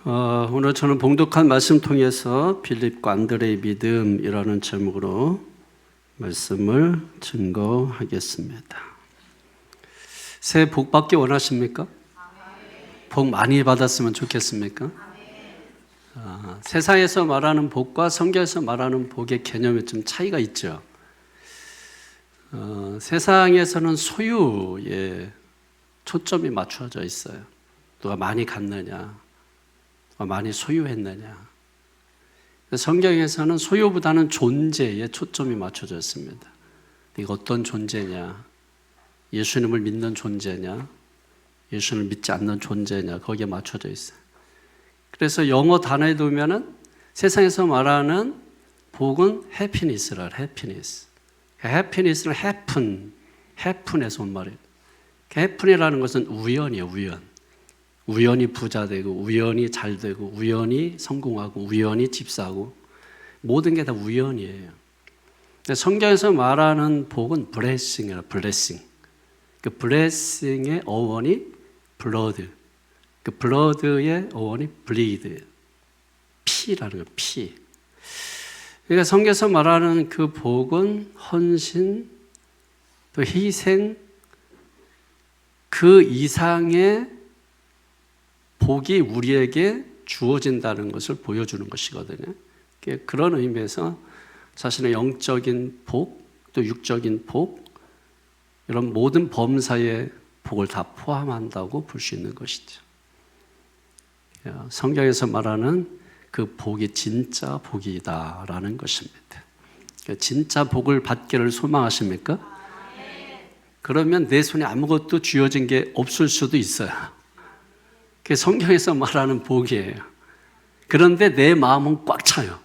오늘 저는 봉독한 말씀 통해서 빌립과 안드레의 믿음이라는 제목으로 말씀을 증거하겠습니다. 새해 복 받기 원하십니까? 복 많이 받았으면 좋겠습니까? 세상에서 말하는 복과 성경에서 말하는 복의 개념에 좀 차이가 있죠. 세상에서는 소유에 초점이 맞춰져 있어요. 누가 많이 갖느냐, 많이 소유했느냐. 성경에서는 소유보다는 존재에 초점이 맞춰져 있습니다. 이거 어떤 존재냐, 예수님을 믿는 존재냐, 예수님을 믿지 않는 존재냐, 거기에 맞춰져 있어요. 그래서 영어 단어에 보면은 세상에서 말하는 복은 happiness라, happiness. happiness는 happen에서 온 말이에요. happen이라는 것은 우연이에요, 우연. 우연히 부자 되고, 우연히 잘 되고, 우연히 성공하고, 우연히 집 사고, 모든 게 다 우연이에요. 근데 성경에서 말하는 복은 blessing이라, blessing. 그 blessing의 어원이 blood. 그 blood의 어원이 bleed. 피라는 거예요, 피. 그러니까 성경에서 말하는 그 복은 헌신, 또 희생, 그 이상의 복이 우리에게 주어진다는 것을 보여주는 것이거든요. 그런 의미에서 자신의 영적인 복, 또 육적인 복, 이런 모든 범사의 복을 다 포함한다고 볼 수 있는 것이죠. 성경에서 말하는 그 복이 진짜 복이다라는 것입니다. 진짜 복을 받기를 소망하십니까? 그러면 내 손에 아무것도 쥐어진 게 없을 수도 있어요. 그게 성경에서 말하는 복이에요. 그런데 내 마음은 꽉 차요.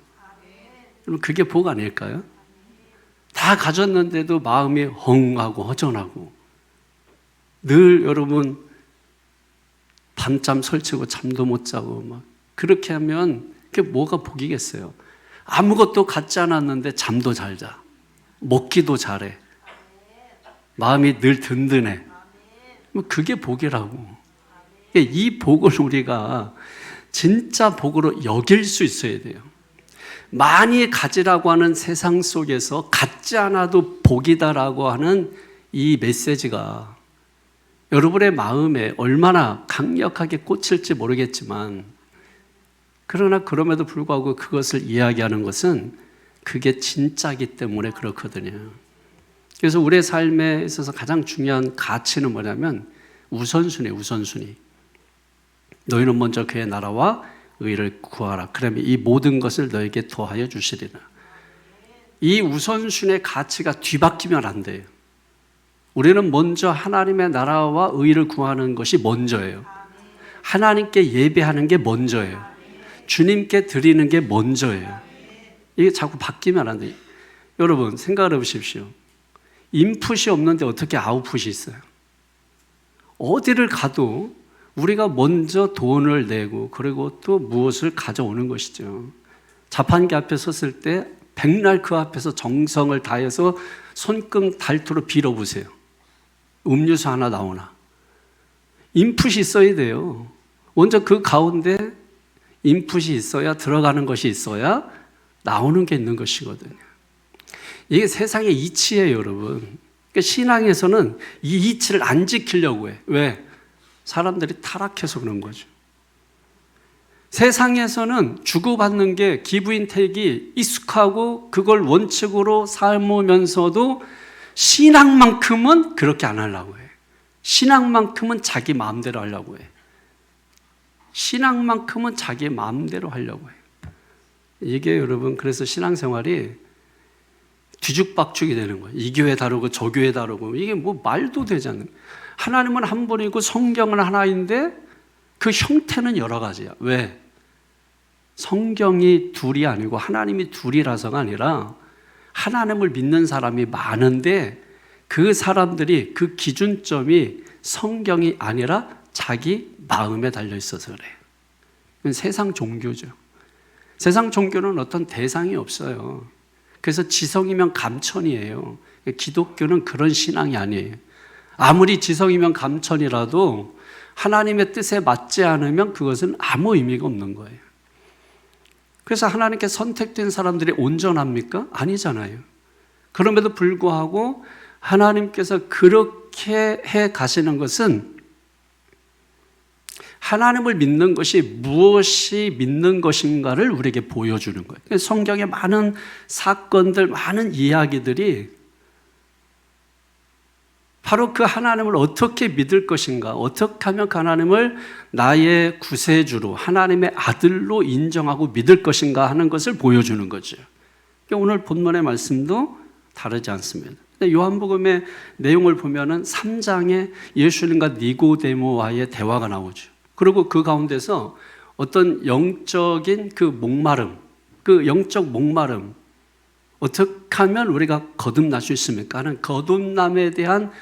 그럼 그게 복 아닐까요? 다 가졌는데도 마음이 헝하고 허전하고, 늘 여러분 밤잠 설치고 잠도 못 자고 막 그렇게 하면 그게 뭐가 복이겠어요? 아무것도 갖지 않았는데 잠도 잘 자, 먹기도 잘해, 마음이 늘 든든해. 그게 복이라고. 이 복을 우리가 진짜 복으로 여길 수 있어야 돼요. 많이 가지라고 하는 세상 속에서 갖지 않아도 복이다라고 하는 이 메시지가 여러분의 마음에 얼마나 강력하게 꽂힐지 모르겠지만, 그러나 그럼에도 불구하고 그것을 이야기하는 것은 그게 진짜이기 때문에 그렇거든요. 그래서 우리의 삶에 있어서 가장 중요한 가치는 뭐냐면 우선순위예요, 우선순위. 너희는 먼저 그의 나라와 의를 구하라. 그러면 이 모든 것을 너에게 더하여 주시리라. 이 우선순위의 가치가 뒤바뀌면 안 돼요. 우리는 먼저 하나님의 나라와 의를 구하는 것이 먼저예요. 하나님께 예배하는 게 먼저예요. 주님께 드리는 게 먼저예요. 이게 자꾸 바뀌면 안 돼요. 여러분 생각을 해보십시오. 인풋이 없는데 어떻게 아웃풋이 있어요? 어디를 가도 우리가 먼저 돈을 내고 그리고 또 무엇을 가져오는 것이죠. 자판기 앞에 섰을 때 백날 그 앞에서 정성을 다해서 손금 닳도록 빌어보세요. 음료수 하나 나오나. 인풋이 있어야 돼요. 먼저 그 가운데 인풋이 있어야, 들어가는 것이 있어야 나오는 게 있는 것이거든요. 이게 세상의 이치예요, 여러분. 그러니까 신앙에서는 이 이치를 안 지키려고 해. 왜? 사람들이 타락해서 그런 거죠. 세상에서는 주고받는 게 기브앤테이크가 익숙하고 그걸 원칙으로 삼으면서도 신앙만큼은 그렇게 안 하려고 해. 신앙만큼은 자기 마음대로 하려고 해. 신앙만큼은 자기 마음대로 하려고 해. 이게 여러분 그래서 신앙생활이 뒤죽박죽이 되는 거예요. 이 교회 다르고 저 교회 다르고, 이게 뭐 말도 되지 않는 거예요. 하나님은 한 분이고 성경은 하나인데 그 형태는 여러 가지야. 왜? 성경이 둘이 아니고 하나님이 둘이라서가 아니라 하나님을 믿는 사람이 많은데 그 사람들이 그 기준점이 성경이 아니라 자기 마음에 달려 있어서 그래요. 이건 세상 종교죠. 세상 종교는 어떤 대상이 없어요. 그래서 지성이면 감천이에요. 기독교는 그런 신앙이 아니에요. 아무리 지성이면 감천이라도 하나님의 뜻에 맞지 않으면 그것은 아무 의미가 없는 거예요. 그래서 하나님께 선택된 사람들이 온전합니까? 아니잖아요. 그럼에도 불구하고 하나님께서 그렇게 해 가시는 것은 하나님을 믿는 것이 무엇이 믿는 것인가를 우리에게 보여주는 거예요. 성경의 많은 사건들, 많은 이야기들이 바로 그 하나님을 어떻게 믿을 것인가, 어떻게 하면 그 하나님을 나의 구세주로, 하나님의 아들로 인정하고 믿을 것인가 하는 것을 보여주는 거죠. 오늘 본문의 말씀도 다르지 않습니다. 요한복음의 내용을 보면은 3장에 예수님과 니고데모와의 대화가 나오죠. 그리고 그 가운데서 어떤 영적인 그 목마름, 그 영적 목마름, 어떻게 하면 우리가 거듭날 수 있습니까? 하는 거듭남에 대한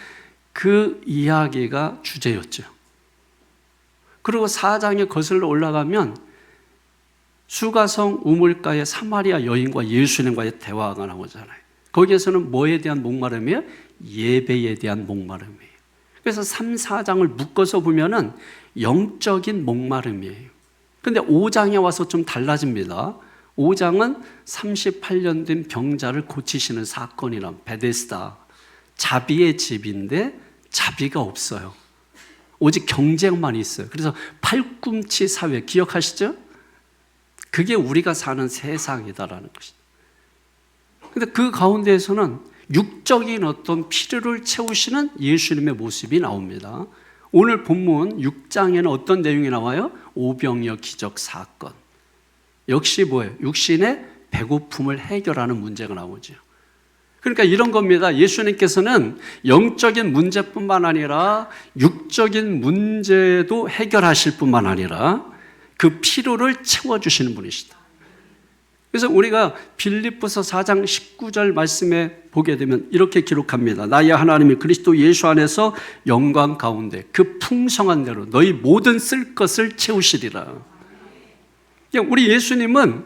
그 이야기가 주제였죠. 그리고 4장에 거슬러 올라가면 수가성 우물가의 사마리아 여인과 예수님과의 대화가 나오잖아요. 거기에서는 뭐에 대한 목마름이에요? 예배에 대한 목마름이에요. 그래서 3, 4장을 묶어서 보면은 영적인 목마름이에요. 그런데 5장에 와서 좀 달라집니다. 5장은 38년 된 병자를 고치시는 사건이란 베데스다. 자비의 집인데 자비가 없어요. 오직 경쟁만 있어요. 그래서 팔꿈치 사회 기억하시죠? 그게 우리가 사는 세상이다라는 것이죠. 근데 그 가운데에서는 육적인 어떤 필요를 채우시는 예수님의 모습이 나옵니다. 오늘 본문 6장에는 어떤 내용이 나와요? 오병이어 기적 사건. 역시 뭐예요? 육신의 배고픔을 해결하는 문제가 나오죠. 그러니까 이런 겁니다. 예수님께서는 영적인 문제뿐만 아니라 육적인 문제도 해결하실 뿐만 아니라 그 필요를 채워주시는 분이시다. 그래서 우리가 빌립보서 4장 19절 말씀에 보게 되면 이렇게 기록합니다. 나의 하나님이 그리스도 예수 안에서 영광 가운데 그 풍성한 대로 너희 모든 쓸 것을 채우시리라. 우리 예수님은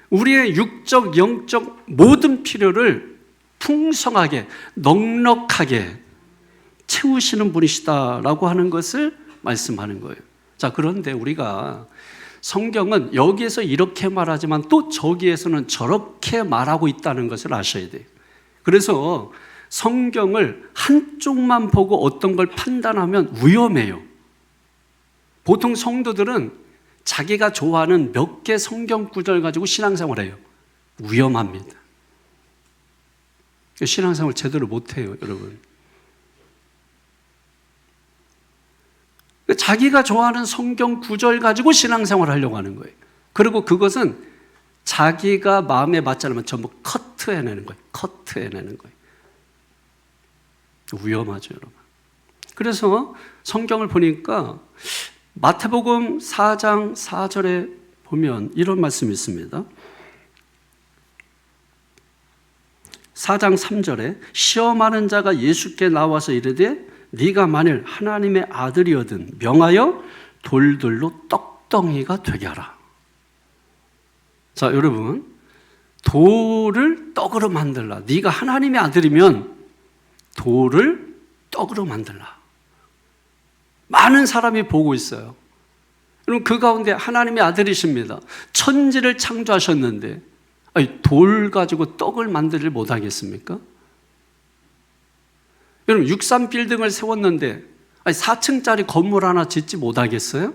우리의 육적, 영적 모든 필요를 풍성하게, 넉넉하게 채우시는 분이시다라고 하는 것을 말씀하는 거예요. 자, 그런데 우리가 성경은 여기에서 이렇게 말하지만 또 저기에서는 저렇게 말하고 있다는 것을 아셔야 돼요. 그래서 성경을 한쪽만 보고 어떤 걸 판단하면 위험해요. 보통 성도들은 자기가 좋아하는 몇 개 성경 구절 가지고 신앙생활을 해요. 위험합니다. 신앙생활 제대로 못해요, 여러분. 자기가 좋아하는 성경 구절 가지고 신앙생활을 하려고 하는 거예요. 그리고 그것은 자기가 마음에 맞지 않으면 전부 커트해내는 거예요. 커트해내는 거예요. 위험하죠, 여러분. 그래서 성경을 보니까 마태복음 4장 4절에 보면 이런 말씀이 있습니다. 4장 3절에 시험하는 자가 예수께 나와서 이르되 네가 만일 하나님의 아들이거든 명하여 돌들로 떡덩이가 되게 하라. 자, 여러분, 돌을 떡으로 만들라. 네가 하나님의 아들이면 돌을 떡으로 만들라. 많은 사람이 보고 있어요. 여러분, 그 가운데 하나님의 아들이십니다. 천지를 창조하셨는데 돌 가지고 떡을 만들지 못하겠습니까? 여러분, 63 빌딩을 세웠는데 4층짜리 건물 하나 짓지 못하겠어요?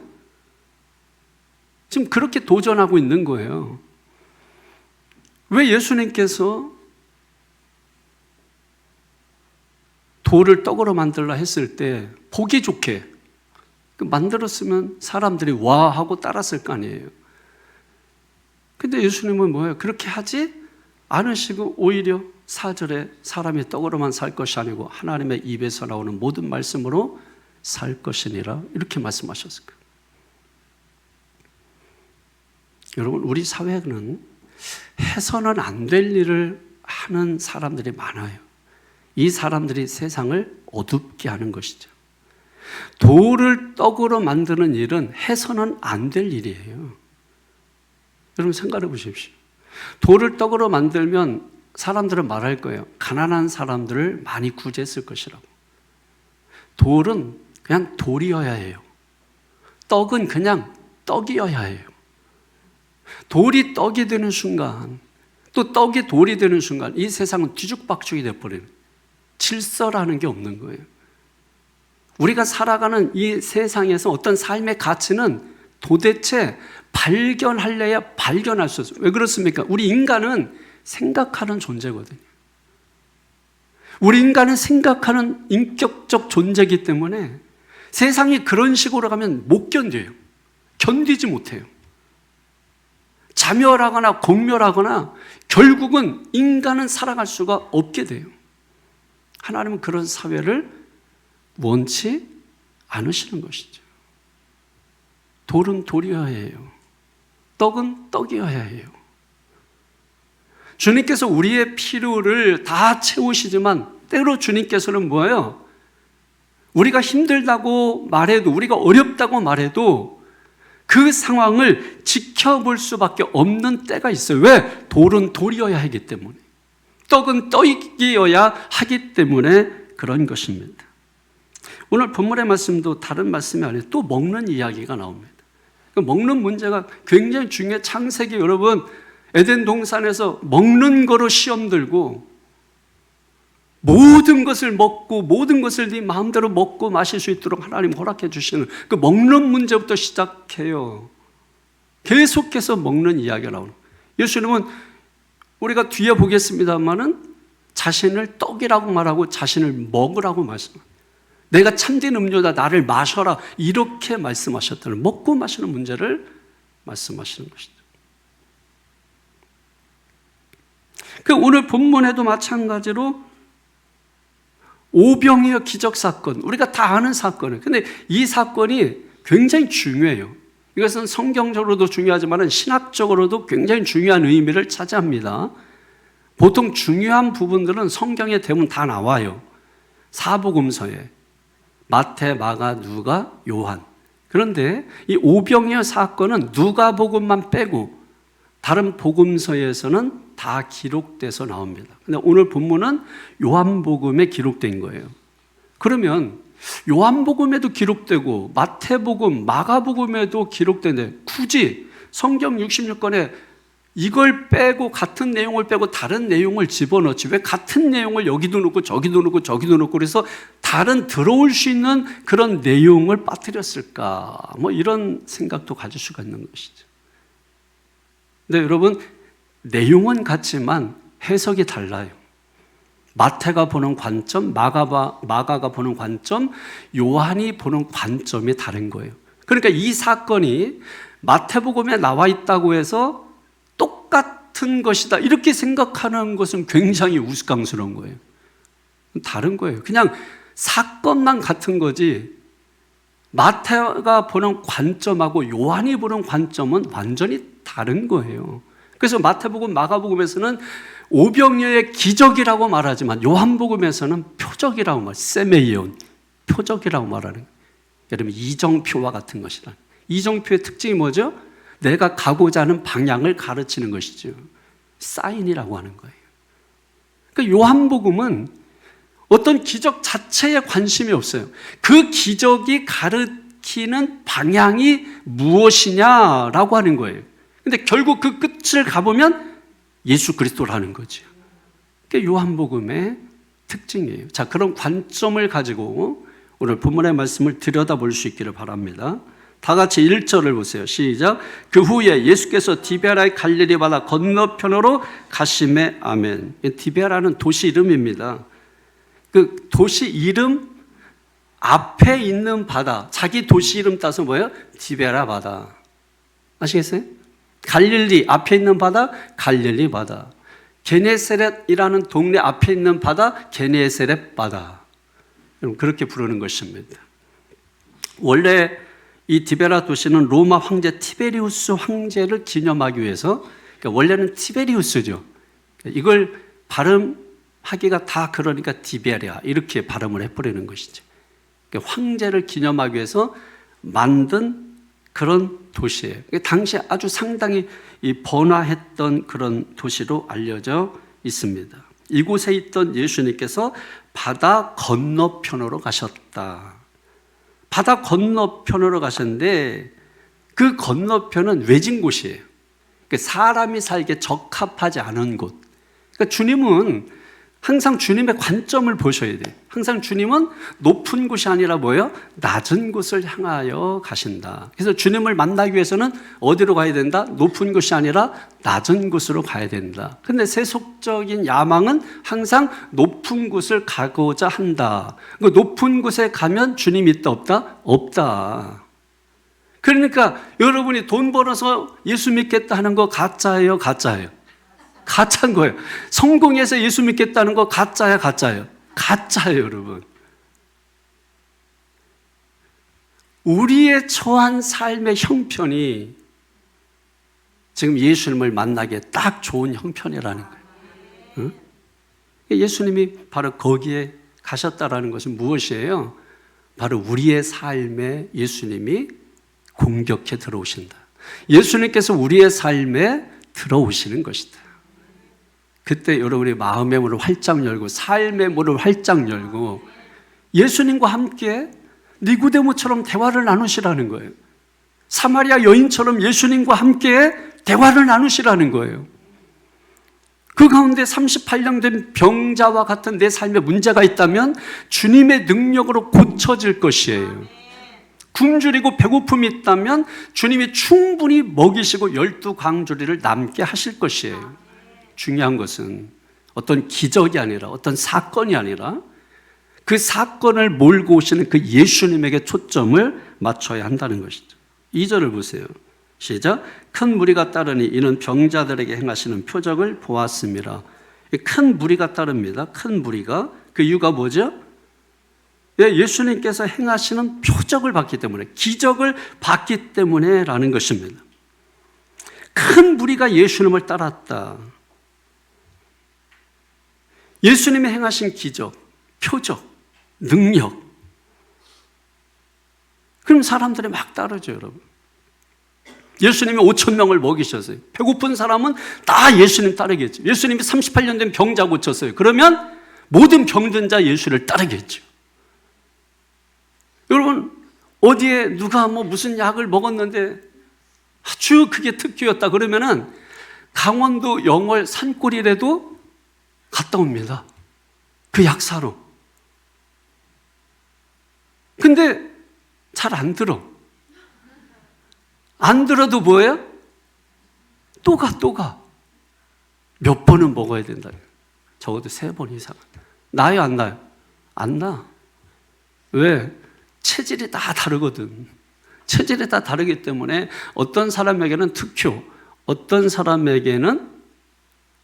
지금 그렇게 도전하고 있는 거예요. 왜 예수님께서 돌을 떡으로 만들라 했을 때 보기 좋게 만들었으면 사람들이 와 하고 따랐을 거 아니에요. 근데 예수님은 뭐예요? 그렇게 하지 않으시고 오히려 4절에 사람이 떡으로만 살 것이 아니고 하나님의 입에서 나오는 모든 말씀으로 살 것이니라 이렇게 말씀하셨을 거예요. 여러분, 우리 사회는 해서는 안 될 일을 하는 사람들이 많아요. 이 사람들이 세상을 어둡게 하는 것이죠. 돌을 떡으로 만드는 일은 해서는 안 될 일이에요. 여러분, 생각해 보십시오. 돌을 떡으로 만들면 사람들은 말할 거예요. 가난한 사람들을 많이 구제했을 것이라고. 돌은 그냥 돌이어야 해요. 떡은 그냥 떡이어야 해요. 돌이 떡이 되는 순간, 또 떡이 돌이 되는 순간 이 세상은 뒤죽박죽이 돼버리는, 질서라는 게 없는 거예요. 우리가 살아가는 이 세상에서 어떤 삶의 가치는 도대체 발견할래야 발견할 수 없어요. 왜 그렇습니까? 우리 인간은 생각하는 존재거든요. 우리 인간은 생각하는 인격적 존재이기 때문에 세상이 그런 식으로 가면 못 견뎌요. 견디지 못해요. 자멸하거나 공멸하거나 결국은 인간은 살아갈 수가 없게 돼요. 하나님은 그런 사회를 원치 않으시는 것이죠. 돌은 돌이어야 해요. 떡은 떡이어야 해요. 주님께서 우리의 필요를 다 채우시지만 때로 주님께서는 뭐예요? 우리가 힘들다고 말해도, 우리가 어렵다고 말해도 그 상황을 지켜볼 수밖에 없는 때가 있어요. 왜? 돌은 돌이어야 하기 때문에, 떡은 떡이어야 하기 때문에 그런 것입니다. 오늘 본문의 말씀도 다른 말씀이 아니에요. 또 먹는 이야기가 나옵니다. 먹는 문제가 굉장히 중요해요. 창세기 여러분, 에덴 동산에서 먹는 거로 시험 들고 모든 것을 먹고 모든 것을 네 마음대로 먹고 마실 수 있도록 하나님 허락해 주시는 그 먹는 문제부터 시작해요. 계속해서 먹는 이야기가 나오는 거예요. 예수님은 우리가 뒤에 보겠습니다만은 자신을 떡이라고 말하고 자신을 먹으라고 말씀합니다. 내가 참된 음료다, 나를 마셔라, 이렇게 말씀하셨다는, 먹고 마시는 문제를 말씀하시는 것이죠. 그 오늘 본문에도 마찬가지로 오병이어 기적 사건, 우리가 다 아는 사건이에요. 근데 이 사건이 굉장히 중요해요. 이것은 성경적으로도 중요하지만 신학적으로도 굉장히 중요한 의미를 차지합니다. 보통 중요한 부분들은 성경에 대부분 다 나와요. 사복음서에 마태, 마가, 누가, 요한. 그런데 이 오병이어 사건은 누가복음만 빼고 다른 복음서에서는 다 기록돼서 나옵니다. 근데 오늘 본문은 요한복음에 기록된 거예요. 그러면 요한복음에도 기록되고 마태복음, 마가복음에도 기록되는데 굳이 성경 66권에 이걸 빼고 같은 내용을 빼고 다른 내용을 집어넣지, 왜 같은 내용을 여기도 넣고 저기도 넣고 저기도 넣고 그래서 다른 들어올 수 있는 그런 내용을 빠뜨렸을까, 뭐 이런 생각도 가질 수가 있는 것이죠. 근데 여러분, 내용은 같지만 해석이 달라요. 마태가 보는 관점, 마가가 보는 관점, 요한이 보는 관점이 다른 거예요. 그러니까 이 사건이 마태복음에 나와 있다고 해서 똑같은 것이다 이렇게 생각하는 것은 굉장히 우스꽝스러운 거예요. 다른 거예요. 그냥 사건만 같은 거지 마태가 보는 관점하고 요한이 보는 관점은 완전히 다른 거예요. 그래서 마태복음, 마가복음에서는 오병이어의 기적이라고 말하지만 요한복음에서는 표적이라고 말해요. 세메이온, 표적이라고 말하는 거예요. 여러분, 이정표와 같은 것이다. 이정표의 특징이 뭐죠? 내가 가고자 하는 방향을 가르치는 것이죠. 사인이라고 하는 거예요. 그러니까 요한복음은 어떤 기적 자체에 관심이 없어요. 그 기적이 가르치는 방향이 무엇이냐라고 하는 거예요. 근데 결국 그 끝을 가보면 예수 그리스도라는 거죠. 그게 요한복음의 특징이에요. 자, 그런 관점을 가지고 오늘 본문의 말씀을 들여다볼 수 있기를 바랍니다. 다 같이 1절을 보세요. 시작. 그 후에 예수께서 디베라의 갈릴리 바다 건너편으로 가심에. 아멘. 디베라는 도시 이름입니다. 그 도시 이름 앞에 있는 바다, 자기 도시 이름 따서 뭐예요? 디베라 바다. 아시겠어요? 갈릴리 앞에 있는 바다, 갈릴리 바다. 게네사렛이라는 동네 앞에 있는 바다, 게네사렛 바다. 그렇게 부르는 것입니다. 원래 이 디베라 도시는 로마 황제 티베리우스 황제를 기념하기 위해서, 그러니까 원래는 티베리우스죠. 이걸 발음하기가 다 그러니까 디베라 이렇게 발음을 해버리는 것이죠. 그러니까 황제를 기념하기 위해서 만든 그런 도시예요. 당시 아주 상당히 번화했던 그런 도시로 알려져 있습니다. 이곳에 있던 예수님께서 바다 건너편으로 가셨다. 바다 건너편으로 가셨는데 그 건너편은 외진 곳이에요. 사람이 살기에 적합하지 않은 곳. 그러니까 주님은 항상 주님의 관점을 보셔야 돼요. 항상 주님은 높은 곳이 아니라 뭐예요? 낮은 곳을 향하여 가신다. 그래서 주님을 만나기 위해서는 어디로 가야 된다? 높은 곳이 아니라 낮은 곳으로 가야 된다. 근데 세속적인 야망은 항상 높은 곳을 가고자 한다. 그 높은 곳에 가면 주님이 있다 없다? 없다. 그러니까 여러분이 돈 벌어서 예수 믿겠다 하는 거 가짜예요, 가짜예요? 가짜인 거예요. 성공해서 예수 믿겠다는 거 가짜야, 가짜예요? 가짜예요, 여러분. 우리의 처한 삶의 형편이 지금 예수님을 만나기에 딱 좋은 형편이라는 거예요. 응? 예수님이 바로 거기에 가셨다라는 것은 무엇이에요? 바로 우리의 삶에 예수님이 공격해 들어오신다. 예수님께서 우리의 삶에 들어오시는 것이다. 그때 여러분이 마음의 문을 활짝 열고 삶의 문을 활짝 열고 예수님과 함께 니고데모처럼 대화를 나누시라는 거예요. 사마리아 여인처럼 예수님과 함께 대화를 나누시라는 거예요. 그 가운데 38년 된 병자와 같은 내 삶에 문제가 있다면 주님의 능력으로 고쳐질 것이에요. 굶주리고 배고픔이 있다면 주님이 충분히 먹이시고 12광주리를 남게 하실 것이에요. 중요한 것은 어떤 기적이 아니라 어떤 사건이 아니라 그 사건을 몰고 오시는 그 예수님에게 초점을 맞춰야 한다는 것이죠. 2절을 보세요. 시작. 큰 무리가 따르니 이는 병자들에게 행하시는 표적을 보았습니다. 큰 무리가 따릅니다. 큰 무리가. 그 이유가 뭐죠? 예수님께서 행하시는 표적을 봤기 때문에, 기적을 봤기 때문에 라는 것입니다. 큰 무리가 예수님을 따랐다. 예수님이 행하신 기적, 표적, 능력. 그럼 사람들이 막 따르죠, 여러분. 예수님이 5,000명을 먹이셨어요. 배고픈 사람은 다 예수님 따르겠죠. 예수님이 38년 된 병자 고쳤어요. 그러면 모든 병든 자 예수를 따르겠죠. 여러분, 어디에 누가 무슨 약을 먹었는데 아주 그게 특효였다 그러면은 강원도 영월 산골이라도 갔다 옵니다. 그 약사로. 근데 잘 안 들어. 안 들어도 뭐예요? 또 가. 몇 번은 먹어야 된다. 적어도 3번 이상. 나요, 안 나요? 안 나. 왜? 체질이 다 다르거든. 체질이 다 다르기 때문에 어떤 사람에게는 특효, 어떤 사람에게는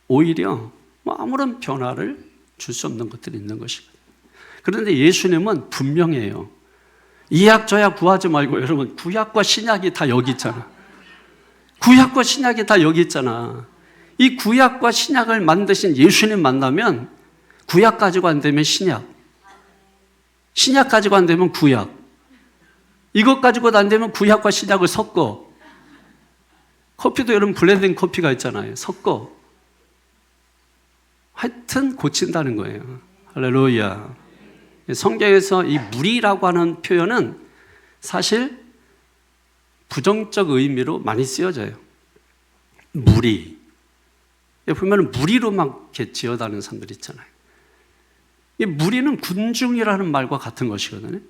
오히려 아무런 변화를 줄 수 없는 것들이 있는 것입니다. 그런데 예수님은 분명해요. 이 약 저 약 구하지 말고 여러분 구약과 신약이 다 여기 있잖아. 구약과 신약이 다 여기 있잖아. 이 구약과 신약을 만드신 예수님 만나면 구약 가지고 안 되면 신약, 신약 가지고 안 되면 구약, 이것 가지고도 안 되면 구약과 신약을 섞어. 커피도 여러분 블렌딩 커피가 있잖아요. 섞어. 하여튼 고친다는 거예요. 할렐루야. 성경에서 이 무리라고 하는 표현은 사실 부정적 의미로 많이 쓰여져요. 무리. 보면 무리로 막 이렇게 지어다는 사람들 있잖아요. 이 무리는 군중이라는 말과 같은 것이거든요.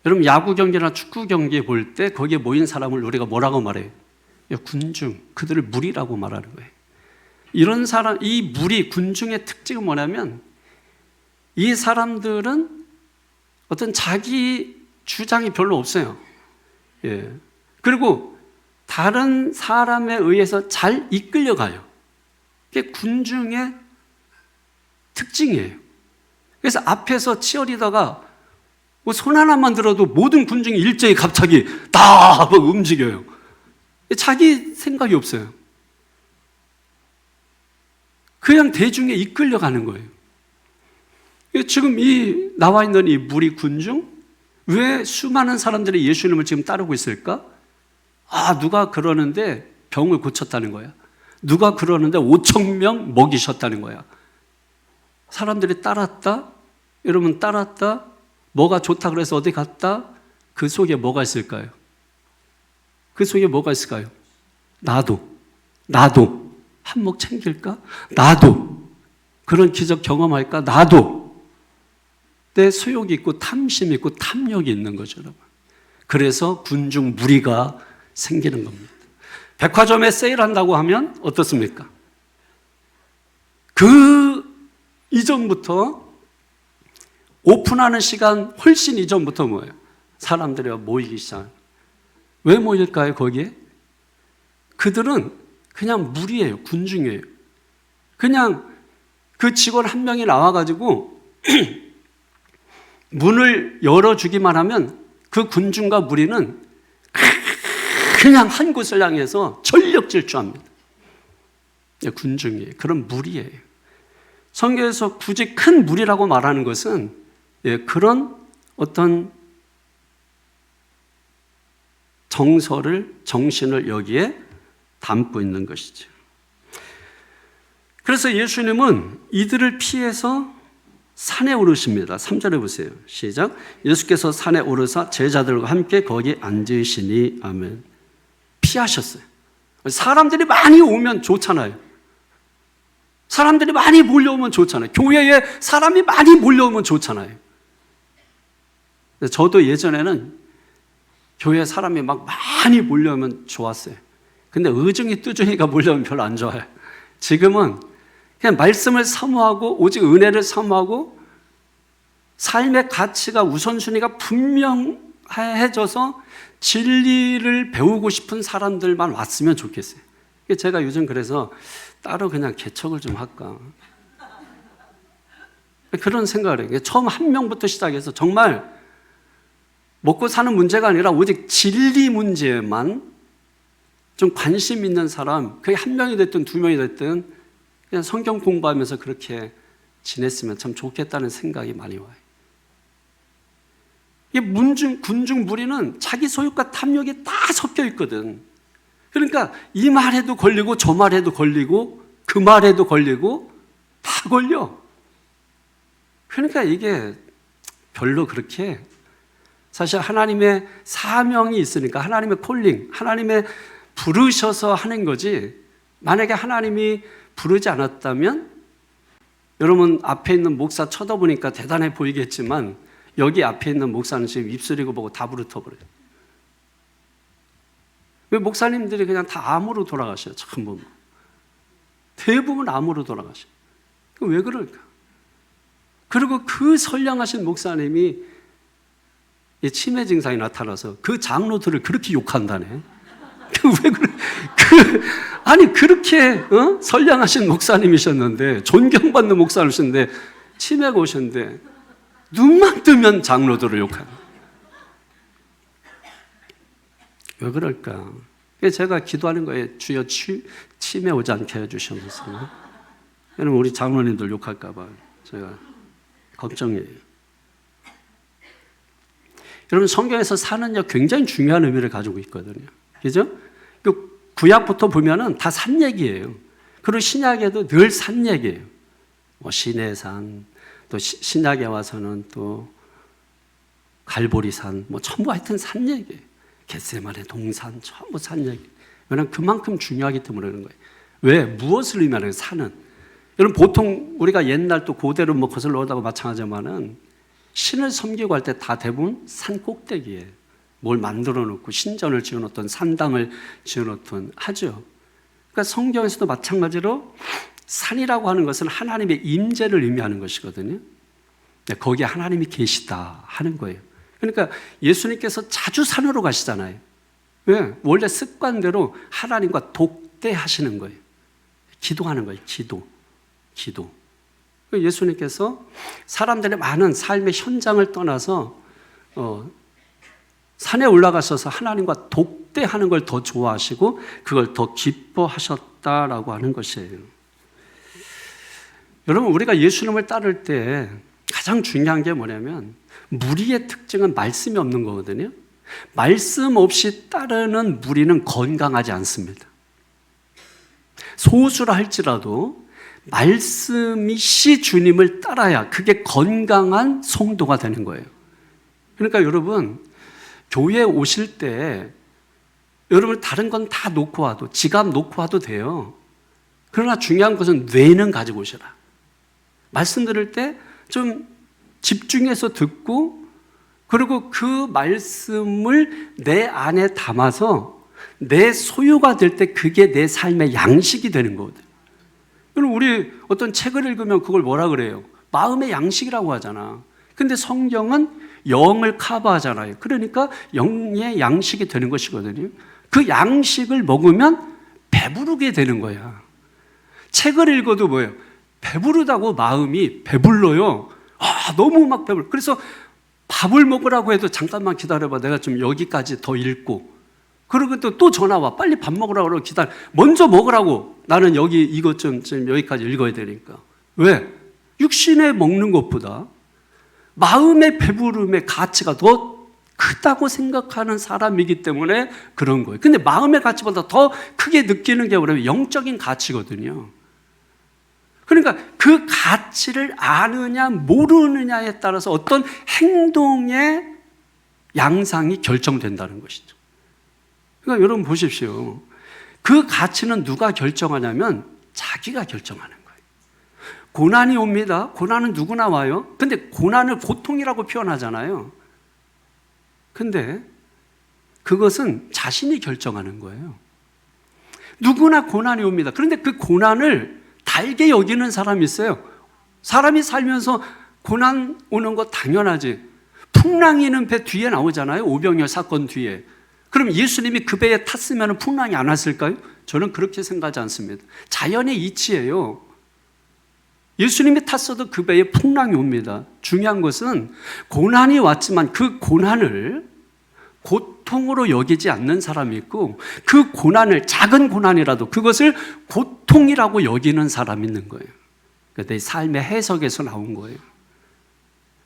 여러분 야구 경기나 축구 경기 볼 때 거기에 모인 사람을 우리가 뭐라고 말해요? 군중. 그들을 무리라고 말하는 거예요. 이런 사람, 이 무리, 군중의 특징은 뭐냐면 이 사람들은 어떤 자기 주장이 별로 없어요. 예. 그리고 다른 사람에 의해서 잘 이끌려가요. 그게 군중의 특징이에요. 그래서 앞에서 치어리더가 손 하나만 들어도 모든 군중이 일제히 갑자기 다 움직여요. 자기 생각이 없어요. 그냥 대중에 이끌려가는 거예요. 지금 이 나와 있는 이 무리 군중, 왜 수많은 사람들이 예수님을 지금 따르고 있을까? 누가 그러는데 병을 고쳤다는 거야. 누가 그러는데 5,000명 먹이셨다는 거야. 사람들이 따랐다? 여러분 따랐다? 뭐가 좋다 그래서 어디 갔다? 그 속에 뭐가 있을까요? 그 속에 뭐가 있을까요? 나도 한몫 챙길까? 나도 그런 기적 경험할까? 나도 내 소욕이 있고 탐심이 있고 탐욕이 있는 거죠, 여러분. 그래서 군중 무리가 생기는 겁니다. 백화점에 세일한다고 하면 어떻습니까? 그 이전부터 오픈하는 시간 훨씬 이전부터 뭐예요? 사람들이 모이기 시작. 왜 모일까요, 거기에? 그들은 그냥 무리예요, 군중이에요. 그냥 그 직원 한 명이 나와가지고 문을 열어주기만 하면 그 군중과 무리는 그냥 한 곳을 향해서 전력 질주합니다. 군중이에요. 그런 무리예요. 성경에서 굳이 큰 무리라고 말하는 것은 그런 어떤 정신을 여기에 담고 있는 것이죠. 그래서 예수님은 이들을 피해서 산에 오르십니다. 3절에 보세요. 시작. 예수께서 산에 오르사 제자들과 함께 거기 앉으시니 아멘. 피하셨어요. 사람들이 많이 오면 좋잖아요. 사람들이 많이 몰려오면 좋잖아요. 교회에 사람이 많이 몰려오면 좋잖아요. 저도 예전에는 교회에 사람이 막 많이 몰려오면 좋았어요. 근데 의중이 뚜중이가 몰려오면 별로 안 좋아요. 지금은 그냥 말씀을 사모하고 오직 은혜를 사모하고 삶의 가치가 우선순위가 분명해져서 진리를 배우고 싶은 사람들만 왔으면 좋겠어요. 제가 요즘 그래서 따로 그냥 개척을 좀 할까 그런 생각을 해요. 처음 한 명부터 시작해서 정말 먹고 사는 문제가 아니라 오직 진리 문제에만 좀 관심 있는 사람, 그게 한 명이 됐든 두 명이 됐든 그냥 성경 공부하면서 그렇게 지냈으면 참 좋겠다는 생각이 많이 와요. 이 군중 무리는 자기 소유과 탐욕이 다 섞여 있거든. 그러니까 이 말에도 걸리고 저 말에도 걸리고 그 말에도 걸리고 다 걸려. 그러니까 이게 별로 그렇게 사실 하나님의 사명이 있으니까 하나님의 콜링, 하나님의 부르셔서 하는 거지 만약에 하나님이 부르지 않았다면 여러분 앞에 있는 목사 쳐다보니까 대단해 보이겠지만 여기 앞에 있는 목사는 지금 입술이고 보고 다 부르터버려요. 왜 목사님들이 그냥 다 암으로 돌아가셔요. 전부 대부분 암으로 돌아가셔요. 왜 그럴까? 그리고 그 선량하신 목사님이 치매 증상이 나타나서 그 장로들을 그렇게 욕한다네. 왜 그래? 아니 그렇게 선량하신 목사님이셨는데 존경받는 목사님이셨는데 치매가 오셨는데 눈만 뜨면 장로들을 욕하는. 왜 그럴까? 제가 기도하는 거예요. 주여 치매 오지 않게 해주셔서. 왜냐면 우리 장로님들 욕할까 봐 제가 걱정이에요. 여러분 성경에서 산은요 굉장히 중요한 의미를 가지고 있거든요. 그죠? 구약부터 보면은 다 산 얘기예요. 그리고 신약에도 늘 산 얘기예요. 뭐 시내산, 또 신약에 와서는 또 갈보리산, 뭐 전부 하여튼 산 얘기예요. 겟세마네 동산, 전부 산 얘기. 왜냐하면 그만큼 중요하기 때문에 그런 거예요. 왜? 무엇을 의미하는 거예요? 산은. 여러분 보통 우리가 옛날 또 고대로 뭐 거슬러 오다고 마찬가지지만은 신을 섬기고 할 때 다 대부분 산 꼭대기에 뭘 만들어 놓고 신전을 지어 놓던 산당을 지어 놓던 하죠. 그러니까 성경에서도 마찬가지로 산이라고 하는 것은 하나님의 임재를 의미하는 것이거든요. 거기에 하나님이 계시다 하는 거예요. 그러니까 예수님께서 자주 산으로 가시잖아요. 왜? 원래 습관대로 하나님과 독대하시는 거예요. 기도하는 거예요. 기도. 예수님께서 사람들의 많은 삶의 현장을 떠나서 산에 올라가셔서 하나님과 독대하는 걸 더 좋아하시고 그걸 더 기뻐하셨다라고 하는 것이에요. 여러분 우리가 예수님을 따를 때 가장 중요한 게 뭐냐면 무리의 특징은 말씀이 없는 거거든요. 말씀 없이 따르는 무리는 건강하지 않습니다. 소수라 할지라도 말씀이 주님을 따라야 그게 건강한 성도가 되는 거예요. 그러니까 여러분 교회에 오실 때 여러분 다른 건 다 놓고 와도, 지갑 놓고 와도 돼요. 그러나 중요한 것은 뇌는 가지고 오셔라. 말씀 들을 때 좀 집중해서 듣고, 그리고 그 말씀을 내 안에 담아서 내 소유가 될 때 그게 내 삶의 양식이 되는 거거든요. 그럼 우리 어떤 책을 읽으면 그걸 뭐라 그래요? 마음의 양식이라고 하잖아. 근데 성경은 영을 커버하잖아요. 그러니까 영의 양식이 되는 것이거든요. 그 양식을 먹으면 배부르게 되는 거야. 책을 읽어도 뭐예요? 배부르다고 마음이 배불러요. 너무 막 배불러. 그래서 밥을 먹으라고 해도 잠깐만 기다려봐. 내가 좀 여기까지 더 읽고. 그리고 또 전화 와. 빨리 밥 먹으라고 그러고 기다려. 먼저 먹으라고. 나는 여기 이것 좀 여기까지 읽어야 되니까. 왜? 육신에 먹는 것보다 마음의 배부름의 가치가 더 크다고 생각하는 사람이기 때문에 그런 거예요. 근데 마음의 가치보다 더 크게 느끼는 게 뭐냐면 영적인 가치거든요. 그러니까 그 가치를 아느냐 모르느냐에 따라서 어떤 행동의 양상이 결정된다는 것이죠. 그러니까 여러분 보십시오. 그 가치는 누가 결정하냐면 자기가 결정하는 거예요. 고난이 옵니다. 고난은 누구나 와요. 근데 고난을 고통이라고 표현하잖아요. 근데 그것은 자신이 결정하는 거예요. 누구나 고난이 옵니다. 그런데 그 고난을 달게 여기는 사람이 있어요. 사람이 살면서 고난 오는 거 당연하지. 풍랑이는 배 뒤에 나오잖아요. 오병이어 사건 뒤에. 그럼 예수님이 그 배에 탔으면 풍랑이 안 왔을까요? 저는 그렇게 생각하지 않습니다. 자연의 이치예요. 예수님이 탔어도 그 배에 풍랑이 옵니다. 중요한 것은 고난이 왔지만 그 고난을 고통으로 여기지 않는 사람이 있고, 그 고난을, 작은 고난이라도 그것을 고통이라고 여기는 사람이 있는 거예요. 그러니까 내 삶의 해석에서 나온 거예요.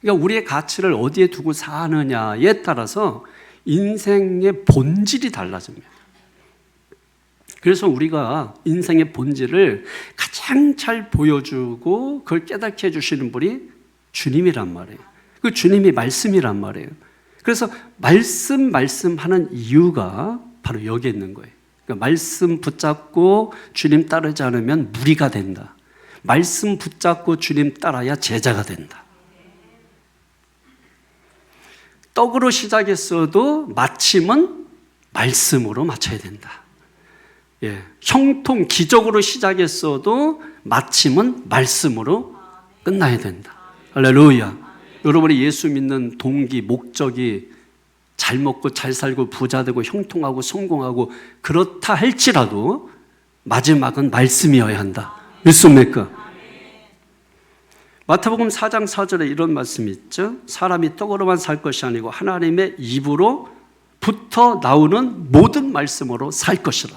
그러니까 우리의 가치를 어디에 두고 사느냐에 따라서 인생의 본질이 달라집니다. 그래서 우리가 인생의 본질을 가장 잘 보여주고 그걸 깨닫게 해주시는 분이 주님이란 말이에요. 그 주님이 말씀이란 말이에요. 그래서 말씀하는 이유가 바로 여기에 있는 거예요. 그러니까 말씀 붙잡고 주님 따르지 않으면 무리가 된다. 말씀 붙잡고 주님 따라야 제자가 된다. 떡으로 시작했어도 마침은 말씀으로 마쳐야 된다. 형통, 기적으로 시작했어도 마침은 말씀으로 끝나야 된다. 할렐루야. 여러분이 예수 믿는 동기, 목적이 잘 먹고 잘 살고 부자 되고 형통하고 성공하고 그렇다 할지라도 마지막은 말씀이어야 한다. 믿습니까? 마태복음 4장 4절에 이런 말씀이 있죠. 사람이 떡으로만 살 것이 아니고 하나님의 입으로부터 나오는 모든 말씀으로 살 것이라.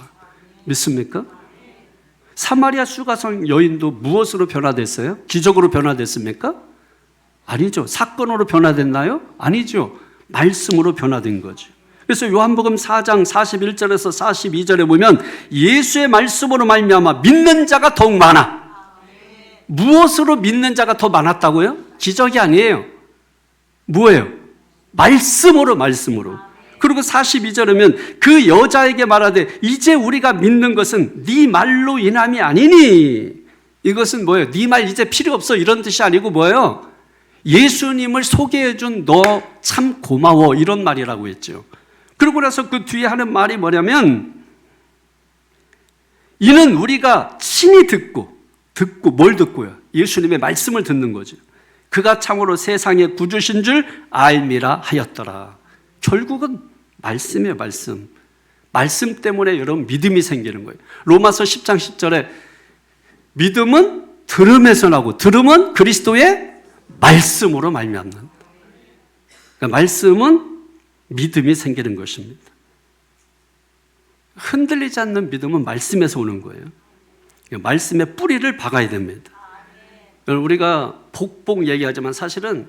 믿습니까? 사마리아 수가성 여인도 무엇으로 변화됐어요? 기적으로 변화됐습니까? 아니죠. 사건으로 변화됐나요? 아니죠. 말씀으로 변화된 거죠. 그래서 요한복음 4장 41절에서 42절에 보면 예수의 말씀으로 말미암아 믿는 자가 더욱 많아. 무엇으로 믿는 자가 더 많았다고요? 기적이 아니에요. 뭐예요? 말씀으로. 그리고 42절이면 그 여자에게 말하되 이제 우리가 믿는 것은 네 말로 인함이 아니니. 이것은 뭐예요? 네 말 이제 필요 없어 이런 뜻이 아니고 뭐예요? 예수님을 소개해준 너 참 고마워 이런 말이라고 했죠. 그러고 나서 그 뒤에 하는 말이 뭐냐면 이는 우리가 친히 듣고 뭘 듣고요? 예수님의 말씀을 듣는 거죠. 그가 참으로 세상의 구주신 줄 알미라 하였더라. 결국은 말씀이에요. 말씀 때문에 여러분 믿음이 생기는 거예요. 로마서 10장 10절에 믿음은 들음에서 나고 들음은 그리스도의 말씀으로 말미암는. 그러니까 말씀은 믿음이 생기는 것입니다. 흔들리지 않는 믿음은 말씀에서 오는 거예요. 말씀의 뿌리를 박아야 됩니다. 우리가 복복 얘기하지만 사실은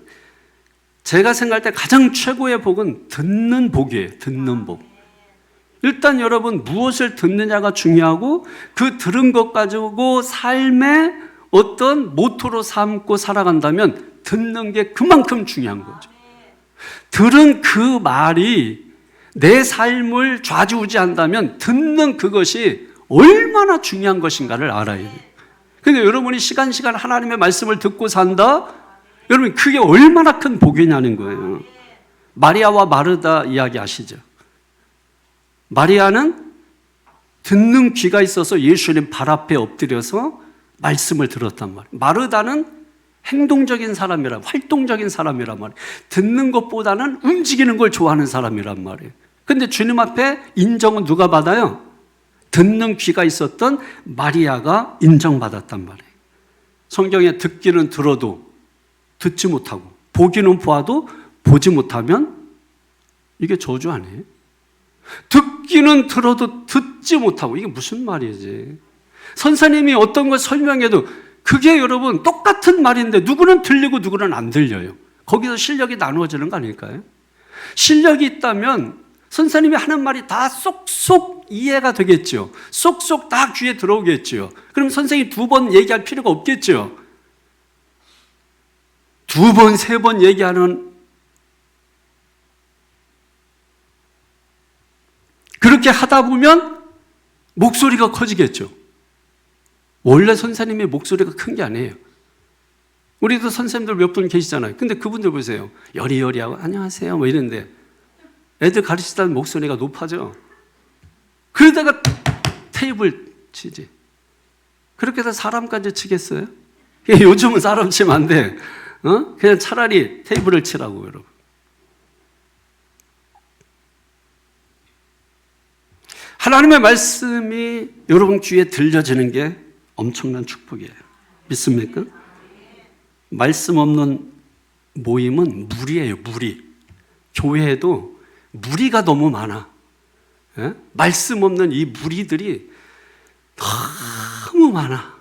제가 생각할 때 가장 최고의 복은 듣는 복이에요. 듣는 복. 일단 여러분 무엇을 듣느냐가 중요하고 그 들은 것 가지고 삶의 어떤 모토로 삼고 살아간다면 듣는 게 그만큼 중요한 거죠. 들은 그 말이 내 삶을 좌지우지한다면 듣는 그것이 얼마나 중요한 것인가를 알아야 돼요. 근데 여러분이 시간 하나님의 말씀을 듣고 산다? 여러분 그게 얼마나 큰 복이냐는 거예요. 마리아와 마르다 이야기 아시죠? 마리아는 듣는 귀가 있어서 예수님 발 앞에 엎드려서 말씀을 들었단 말이에요. 마르다는 행동적인 사람이란, 활동적인 사람이란 말이에요. 듣는 것보다는 움직이는 걸 좋아하는 사람이란 말이에요. 근데 주님 앞에 인정은 누가 받아요? 듣는 귀가 있었던 마리아가 인정받았단 말이에요. 성경에 듣기는 들어도 듣지 못하고 보기는 보아도 보지 못하면 이게 저주 아니에요? 듣기는 들어도 듣지 못하고 이게 무슨 말이지? 선생님이 어떤 걸 설명해도 그게 여러분 똑같은 말인데 누구는 들리고 누구는 안 들려요. 거기서 실력이 나누어지는 거 아닐까요? 실력이 있다면 선생님이 하는 말이 다 쏙쏙 이해가 되겠죠. 쏙쏙 다 귀에 들어오겠죠. 그럼 선생님이 2번 얘기할 필요가 없겠죠. 2번, 3번 얘기하는 그렇게 하다 보면 목소리가 커지겠죠. 원래 선생님의 목소리가 큰 게 아니에요. 우리도 선생님들 몇 분 계시잖아요. 근데 그분들 보세요. 여리여리하고 안녕하세요 뭐 이런데 애들 가르치다는 목소리가 높아져. 그러다가 테이블 치지. 그렇게 해서 사람까지 치겠어요? 요즘은 사람 치면 안 돼. 그냥 차라리 테이블을 치라고 여러분. 하나님의 말씀이 여러분 귀에 들려지는 게 엄청난 축복이에요. 믿습니까? 말씀 없는 모임은 무리예요, 무리. 교회에도 무리가 너무 많아. 예? 말씀 없는 이 무리들이 너무 많아.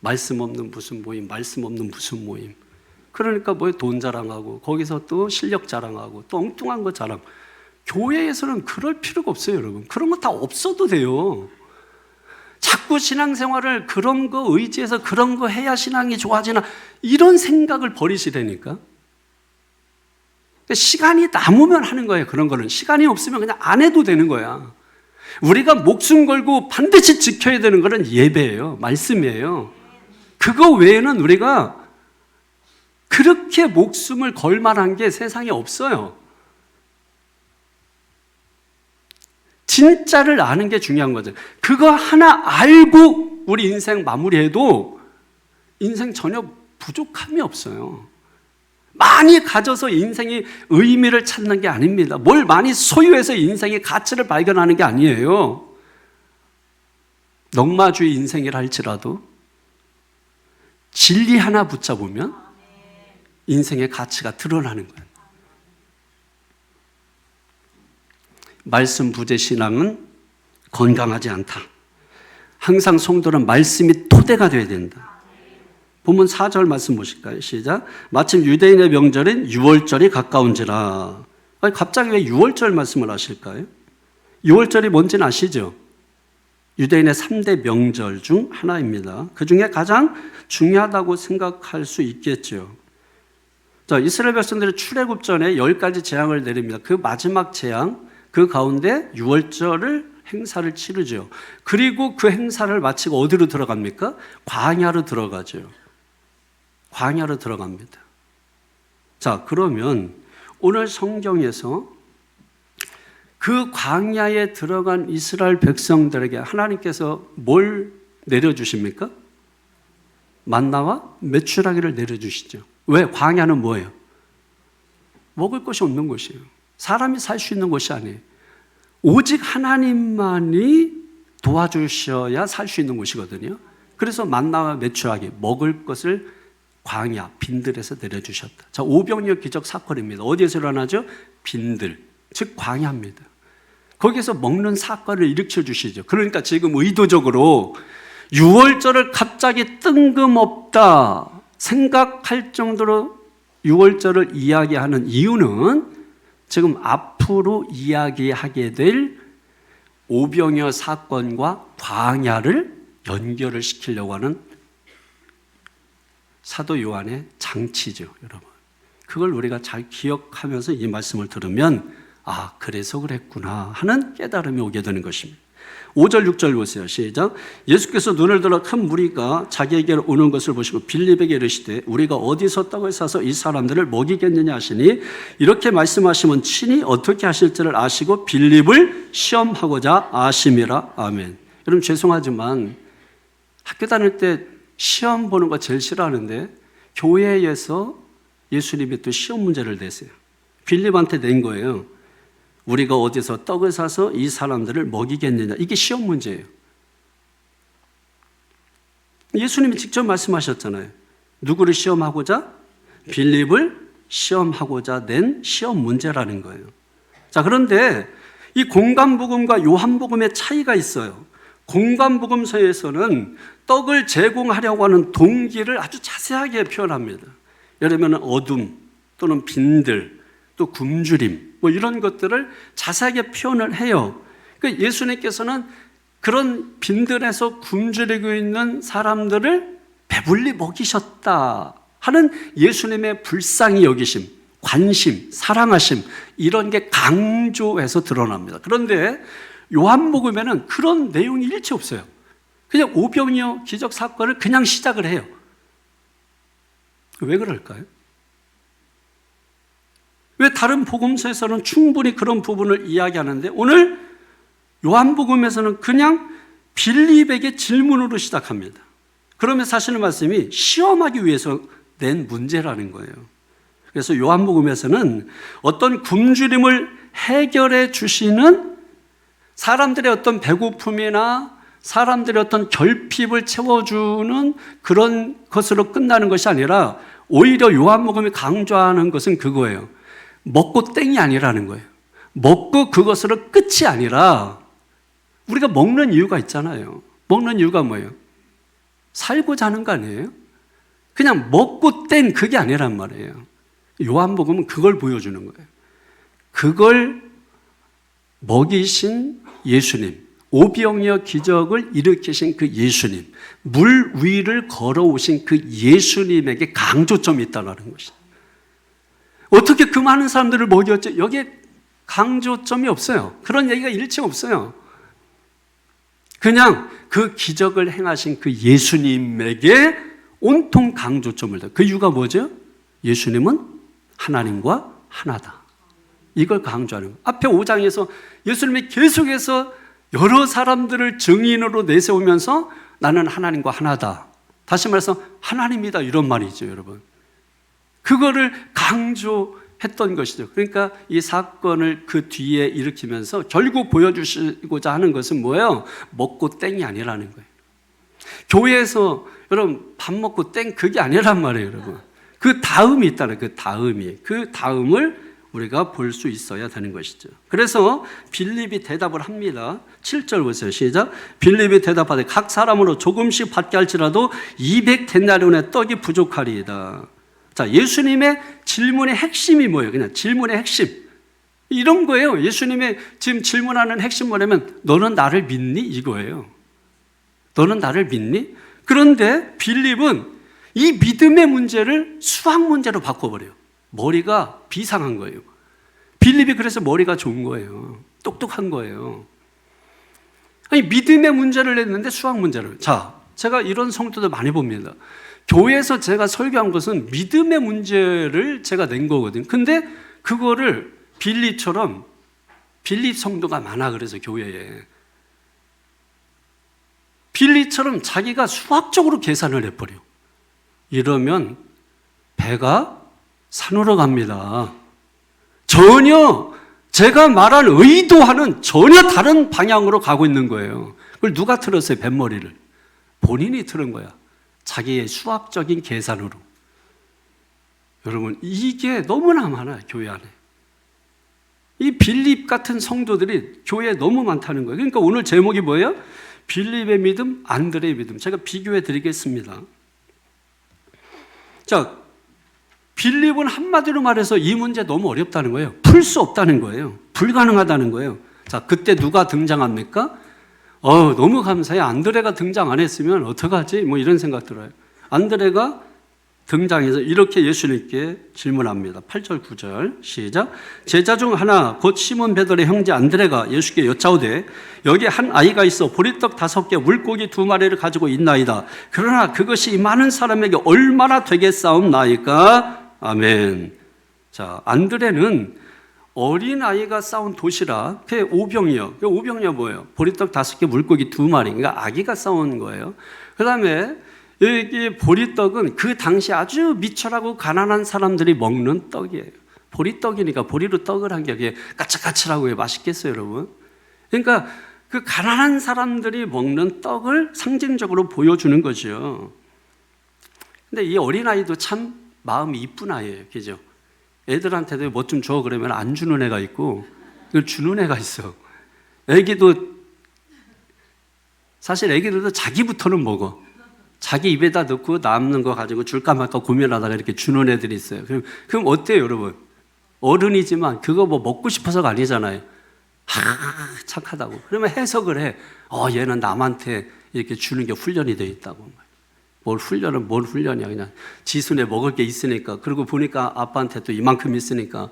말씀 없는 무슨 모임, 말씀 없는 무슨 모임. 그러니까 뭐 돈 자랑하고 거기서 또 실력 자랑하고 또 엉뚱한 거 자랑. 교회에서는 그럴 필요가 없어요, 여러분. 그런 거 다 없어도 돼요. 자꾸 신앙생활을 그런 거 의지해서 그런 거 해야 신앙이 좋아지나 이런 생각을 버리시라니까. 시간이 남으면 하는 거예요. 그런 거는 시간이 없으면 그냥 안 해도 되는 거야. 우리가 목숨 걸고 반드시 지켜야 되는 거는 예배예요. 말씀이에요. 그거 외에는 우리가 그렇게 목숨을 걸 만한 게 세상에 없어요. 진짜를 아는 게 중요한 거죠. 그거 하나 알고 우리 인생 마무리해도 인생 전혀 부족함이 없어요. 많이 가져서 인생이 의미를 찾는 게 아닙니다. 뭘 많이 소유해서 인생의 가치를 발견하는 게 아니에요. 넉마주의 인생이라 할지라도 진리 하나 붙잡으면 인생의 가치가 드러나는 거예요. 말씀 부재 신앙은 건강하지 않다. 항상 성도는 말씀이 토대가 되어야 된다. 본문 4절 말씀 보실까요? 시작. 마침 유대인의 명절인 유월절이 가까운지라. 아니, 갑자기 왜 유월절 말씀을 하실까요? 유월절이 뭔지는 아시죠? 유대인의 3대 명절 중 하나입니다. 그 중에 가장 중요하다고 생각할 수 있겠죠. 자, 이스라엘 백성들이 출애굽 전에 10가지 재앙을 내립니다. 그 마지막 재앙, 그 가운데 유월절을 행사를 치르죠. 그리고 그 행사를 마치고 어디로 들어갑니까? 광야로 들어가죠. 광야로 들어갑니다. 자, 그러면 오늘 성경에서 그 광야에 들어간 이스라엘 백성들에게 하나님께서 뭘 내려주십니까? 만나와 메추라기를 내려주시죠. 왜? 광야는 뭐예요? 먹을 것이 없는 곳이에요. 사람이 살 수 있는 곳이 아니에요. 오직 하나님만이 도와주셔야 살 수 있는 곳이거든요. 그래서 만나와 메추라기, 먹을 것을 광야, 빈들에서 내려주셨다. 자, 오병이어 기적 사건입니다. 어디에서 일어나죠? 빈들, 즉 광야입니다. 거기서 먹는 사건을 일으켜 주시죠. 그러니까 지금 의도적으로 유월절을 갑자기 뜬금없다 생각할 정도로 유월절을 이야기하는 이유는 지금 앞으로 이야기하게 될 오병이어 사건과 광야를 연결을 시키려고 하는 사도 요한의 장치죠, 여러분. 그걸 우리가 잘 기억하면서 이 말씀을 들으면 아, 그래서 그랬구나 하는 깨달음이 오게 되는 것입니다. 5절 6절 보세요. 시작. 예수께서 눈을 들어 큰 무리가 자기에게로 오는 것을 보시고 빌립에게 이르시되 우리가 어디서 떡을 사서 이 사람들을 먹이겠느냐 하시니 이렇게 말씀하시면 친히 어떻게 하실지를 아시고 빌립을 시험하고자 아심이라. 아멘. 여러분 죄송하지만 학교 다닐 때 시험 보는 거 제일 싫어하는데 교회에서 예수님이 또 시험 문제를 내세요. 빌립한테 낸 거예요. 우리가 어디서 떡을 사서 이 사람들을 먹이겠느냐. 이게 시험 문제예요. 예수님이 직접 말씀하셨잖아요. 누구를 시험하고자? 빌립을 시험하고자 낸 시험 문제라는 거예요. 자, 그런데 이 공간복음과 요한복음의 차이가 있어요. 공간복음서에서는 떡을 제공하려고 하는 동기를 아주 자세하게 표현합니다. 예를 들면 어둠 또는 빈들 또 굶주림 뭐 이런 것들을 자세하게 표현을 해요. 그러니까 예수님께서는 그런 빈들에서 굶주리고 있는 사람들을 배불리 먹이셨다 하는 예수님의 불쌍히 여기심, 관심, 사랑하심 이런 게 강조해서 드러납니다. 그런데 요한복음에는 그런 내용이 일체 없어요. 그냥 오병이어 기적 사건을 그냥 시작을 해요. 왜 그럴까요? 왜 다른 복음서에서는 충분히 그런 부분을 이야기하는데 오늘 요한복음에서는 그냥 빌립에게 질문으로 시작합니다. 그러면 사실은 말씀이 시험하기 위해서 낸 문제라는 거예요. 그래서 요한복음에서는 어떤 굶주림을 해결해 주시는 사람들의 어떤 배고픔이나 사람들의 어떤 결핍을 채워주는 그런 것으로 끝나는 것이 아니라 오히려 요한복음이 강조하는 것은 그거예요. 먹고 땡이 아니라는 거예요. 먹고 그것으로 끝이 아니라 우리가 먹는 이유가 있잖아요. 먹는 이유가 뭐예요? 살고자 하는 거 아니에요? 그냥 먹고 땡 그게 아니란 말이에요. 요한복음은 그걸 보여주는 거예요. 그걸 먹이신 예수님, 오병이어 기적을 일으키신 그 예수님, 물 위를 걸어오신 그 예수님에게 강조점이 있다는 것이죠. 어떻게 그 많은 사람들을 먹였죠? 여기에 강조점이 없어요. 그런 얘기가 일체 없어요. 그냥 그 기적을 행하신 그 예수님에게 온통 강조점을 둬요. 그 이유가 뭐죠? 예수님은 하나님과 하나다. 이걸 강조하는 거예요. 앞에 5장에서 예수님이 계속해서 여러 사람들을 증인으로 내세우면서 나는 하나님과 하나다. 다시 말해서 하나님이다 이런 말이죠, 여러분. 그거를 강조했던 것이죠. 그러니까 이 사건을 그 뒤에 일으키면서 결국 보여주시고자 하는 것은 뭐예요? 먹고 땡이 아니라는 거예요. 교회에서 여러분 밥 먹고 땡 그게 아니란 말이에요, 여러분. 그 다음이 있다는 그 다음을 우리가 볼 수 있어야 되는 것이죠. 그래서 빌립이 대답을 합니다. 7절 보세요. 시작. 빌립이 대답하되 각 사람으로 조금씩 받게 할지라도 200데나리온의 떡이 부족하리이다. 자, 예수님의 질문의 핵심이 뭐예요? 그냥 질문의 핵심. 이런 거예요. 예수님의 지금 질문하는 핵심 뭐냐면 너는 나를 믿니? 이거예요. 너는 나를 믿니? 그런데 빌립은 이 믿음의 문제를 수학 문제로 바꿔버려요. 머리가 비상한 거예요. 빌립이 그래서 머리가 좋은 거예요. 똑똑한 거예요. 아니, 믿음의 문제를 냈는데 수학 문제를. 자, 제가 이런 성도들 많이 봅니다. 교회에서 제가 설교한 것은 믿음의 문제를 제가 낸 거거든요. 근데 그거를 빌립처럼, 빌립 성도가 많아, 그래서 교회에. 빌립처럼 자기가 수학적으로 계산을 해버려. 이러면 배가 산으로 갑니다. 전혀 제가 말한 의도와는 전혀 다른 방향으로 가고 있는 거예요. 그걸 누가 틀었어요? 뱃머리를. 본인이 틀은 거야. 자기의 수학적인 계산으로. 여러분, 이게 너무나 많아요, 교회 안에. 이 빌립 같은 성도들이 교회에 너무 많다는 거예요. 그러니까 오늘 제목이 뭐예요? 빌립의 믿음, 안드레의 믿음. 제가 비교해 드리겠습니다. 자, 빌립은 한마디로 말해서 이 문제 너무 어렵다는 거예요. 풀 수 없다는 거예요. 불가능하다는 거예요. 자, 그때 누가 등장합니까? 너무 감사해. 안드레가 등장 안 했으면 어떡하지? 뭐 이런 생각 들어요. 안드레가 등장해서 이렇게 예수님께 질문합니다. 8절 9절 시작. 제자 중 하나 곧 시몬 베드로의 형제 안드레가 예수께 여짜오되 여기 한 아이가 있어 보리떡 5개 물고기 2마리를 가지고 있나이다. 그러나 그것이 이 많은 사람에게 얼마나 되겠사옵나이까. 아멘. 자, 안드레는 어린아이가 싸운 도시락, 그게 오병이요. 그 오병이가 뭐예요? 보리떡 5개 물고기 2마리. 그러니까 아기가 싸운 거예요. 그 다음에 이 보리떡은 그 당시 아주 미천하고 가난한 사람들이 먹는 떡이에요. 보리떡이니까 보리로 떡을 한 게 까칠까칠하고 맛있겠어요, 여러분? 그러니까 그 가난한 사람들이 먹는 떡을 상징적으로 보여주는 거죠. 근데 이 어린아이도 참 마음이 이쁜 아이예요. 그죠? 애들한테도 뭐 좀 줘 그러면 안 주는 애가 있고 그걸 주는 애가 있어. 사실 애기들도 자기부터는 먹어. 자기 입에다 넣고 남는 거 가지고 줄까 말까 고민하다가 이렇게 주는 애들이 있어요. 그럼 어때요, 여러분? 어른이지만 그거 뭐 먹고 싶어서가 아니잖아요. 착하다고. 그러면 해석을 해. 얘는 남한테 이렇게 주는 게 훈련이 돼 있다고. 뭘 훈련이야. 그냥 지순에 먹을 게 있으니까. 그리고 보니까 아빠한테 또 이만큼 있으니까.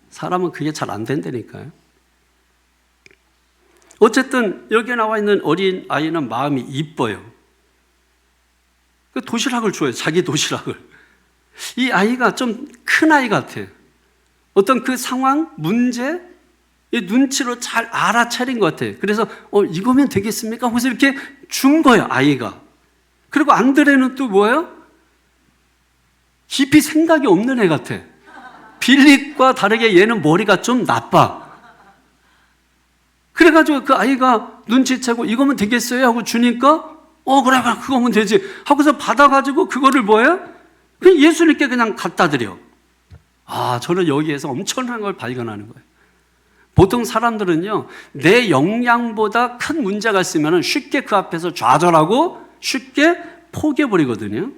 사람은 그게 잘 안 된다니까요. 어쨌든 여기에 나와 있는 어린 아이는 마음이 이뻐요. 그 도시락을 줘요. 자기 도시락을. 이 아이가 좀 큰 아이 같아. 어떤 그 상황, 문제, 이 눈치로 잘 알아차린 것 같아. 그래서 이거면 되겠습니까? 하고서 이렇게 준 거예요, 아이가. 그리고 안드레는 또 뭐예요? 깊이 생각이 없는 애 같아. 빌립과 다르게 얘는 머리가 좀 나빠. 그래가지고 그 아이가 눈치채고 이거면 되겠어요? 하고 주니까 그래, 그거면 되지. 하고서 받아가지고 그거를 뭐예요? 그냥 예수님께 그냥 갖다 드려. 저는 여기에서 엄청난 걸 발견하는 거예요. 보통 사람들은요, 내 역량보다 큰 문제가 있으면 쉽게 그 앞에서 좌절하고 쉽게 포기해버리거든요.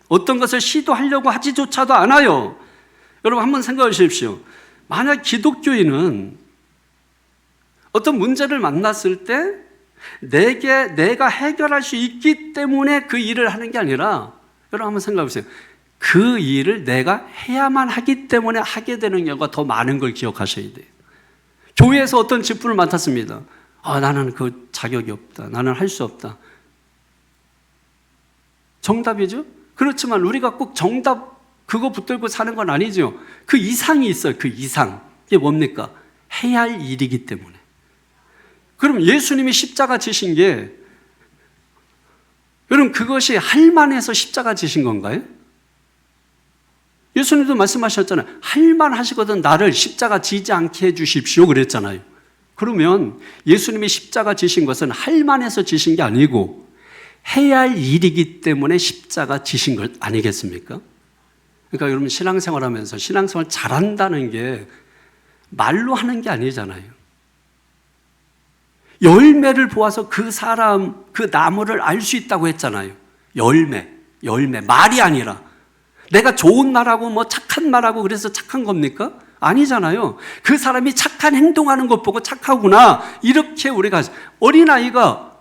어떤 것을 시도하려고 하지조차도 않아요. 여러분 한번 생각해 주십시오. 만약 기독교인은 어떤 문제를 만났을 때 내가 해결할 수 있기 때문에 그 일을 하는 게 아니라, 여러분 한번 생각해 보세요. 그 일을 내가 해야만 하기 때문에 하게 되는 경우가 더 많은 걸 기억하셔야 돼요. 교회에서 어떤 직분을 맡았습니다. 나는 그 자격이 없다. 나는 할 수 없다. 정답이죠? 그렇지만 우리가 꼭 정답 그거 붙들고 사는 건 아니죠. 그 이상이 있어요. 그 이상. 이게 뭡니까? 해야 할 일이기 때문에. 그럼 예수님이 십자가 지신 게, 여러분 그것이 할 만해서 십자가 지신 건가요? 예수님도 말씀하셨잖아요. 할 만하시거든 나를 십자가 지지 않게 해주십시오 그랬잖아요. 그러면 예수님이 십자가 지신 것은 할 만해서 지신 게 아니고 해야 할 일이기 때문에 십자가 지신 것 아니겠습니까? 그러니까 여러분 신앙생활 하면서 신앙생활 잘한다는 게 말로 하는 게 아니잖아요. 열매를 보아서 그 사람, 그 나무를 알 수 있다고 했잖아요. 열매. 말이 아니라. 내가 좋은 말하고 뭐 착한 말하고 그래서 착한 겁니까? 아니잖아요. 그 사람이 착한 행동하는 것 보고 착하구나. 이렇게 우리가, 어린아이가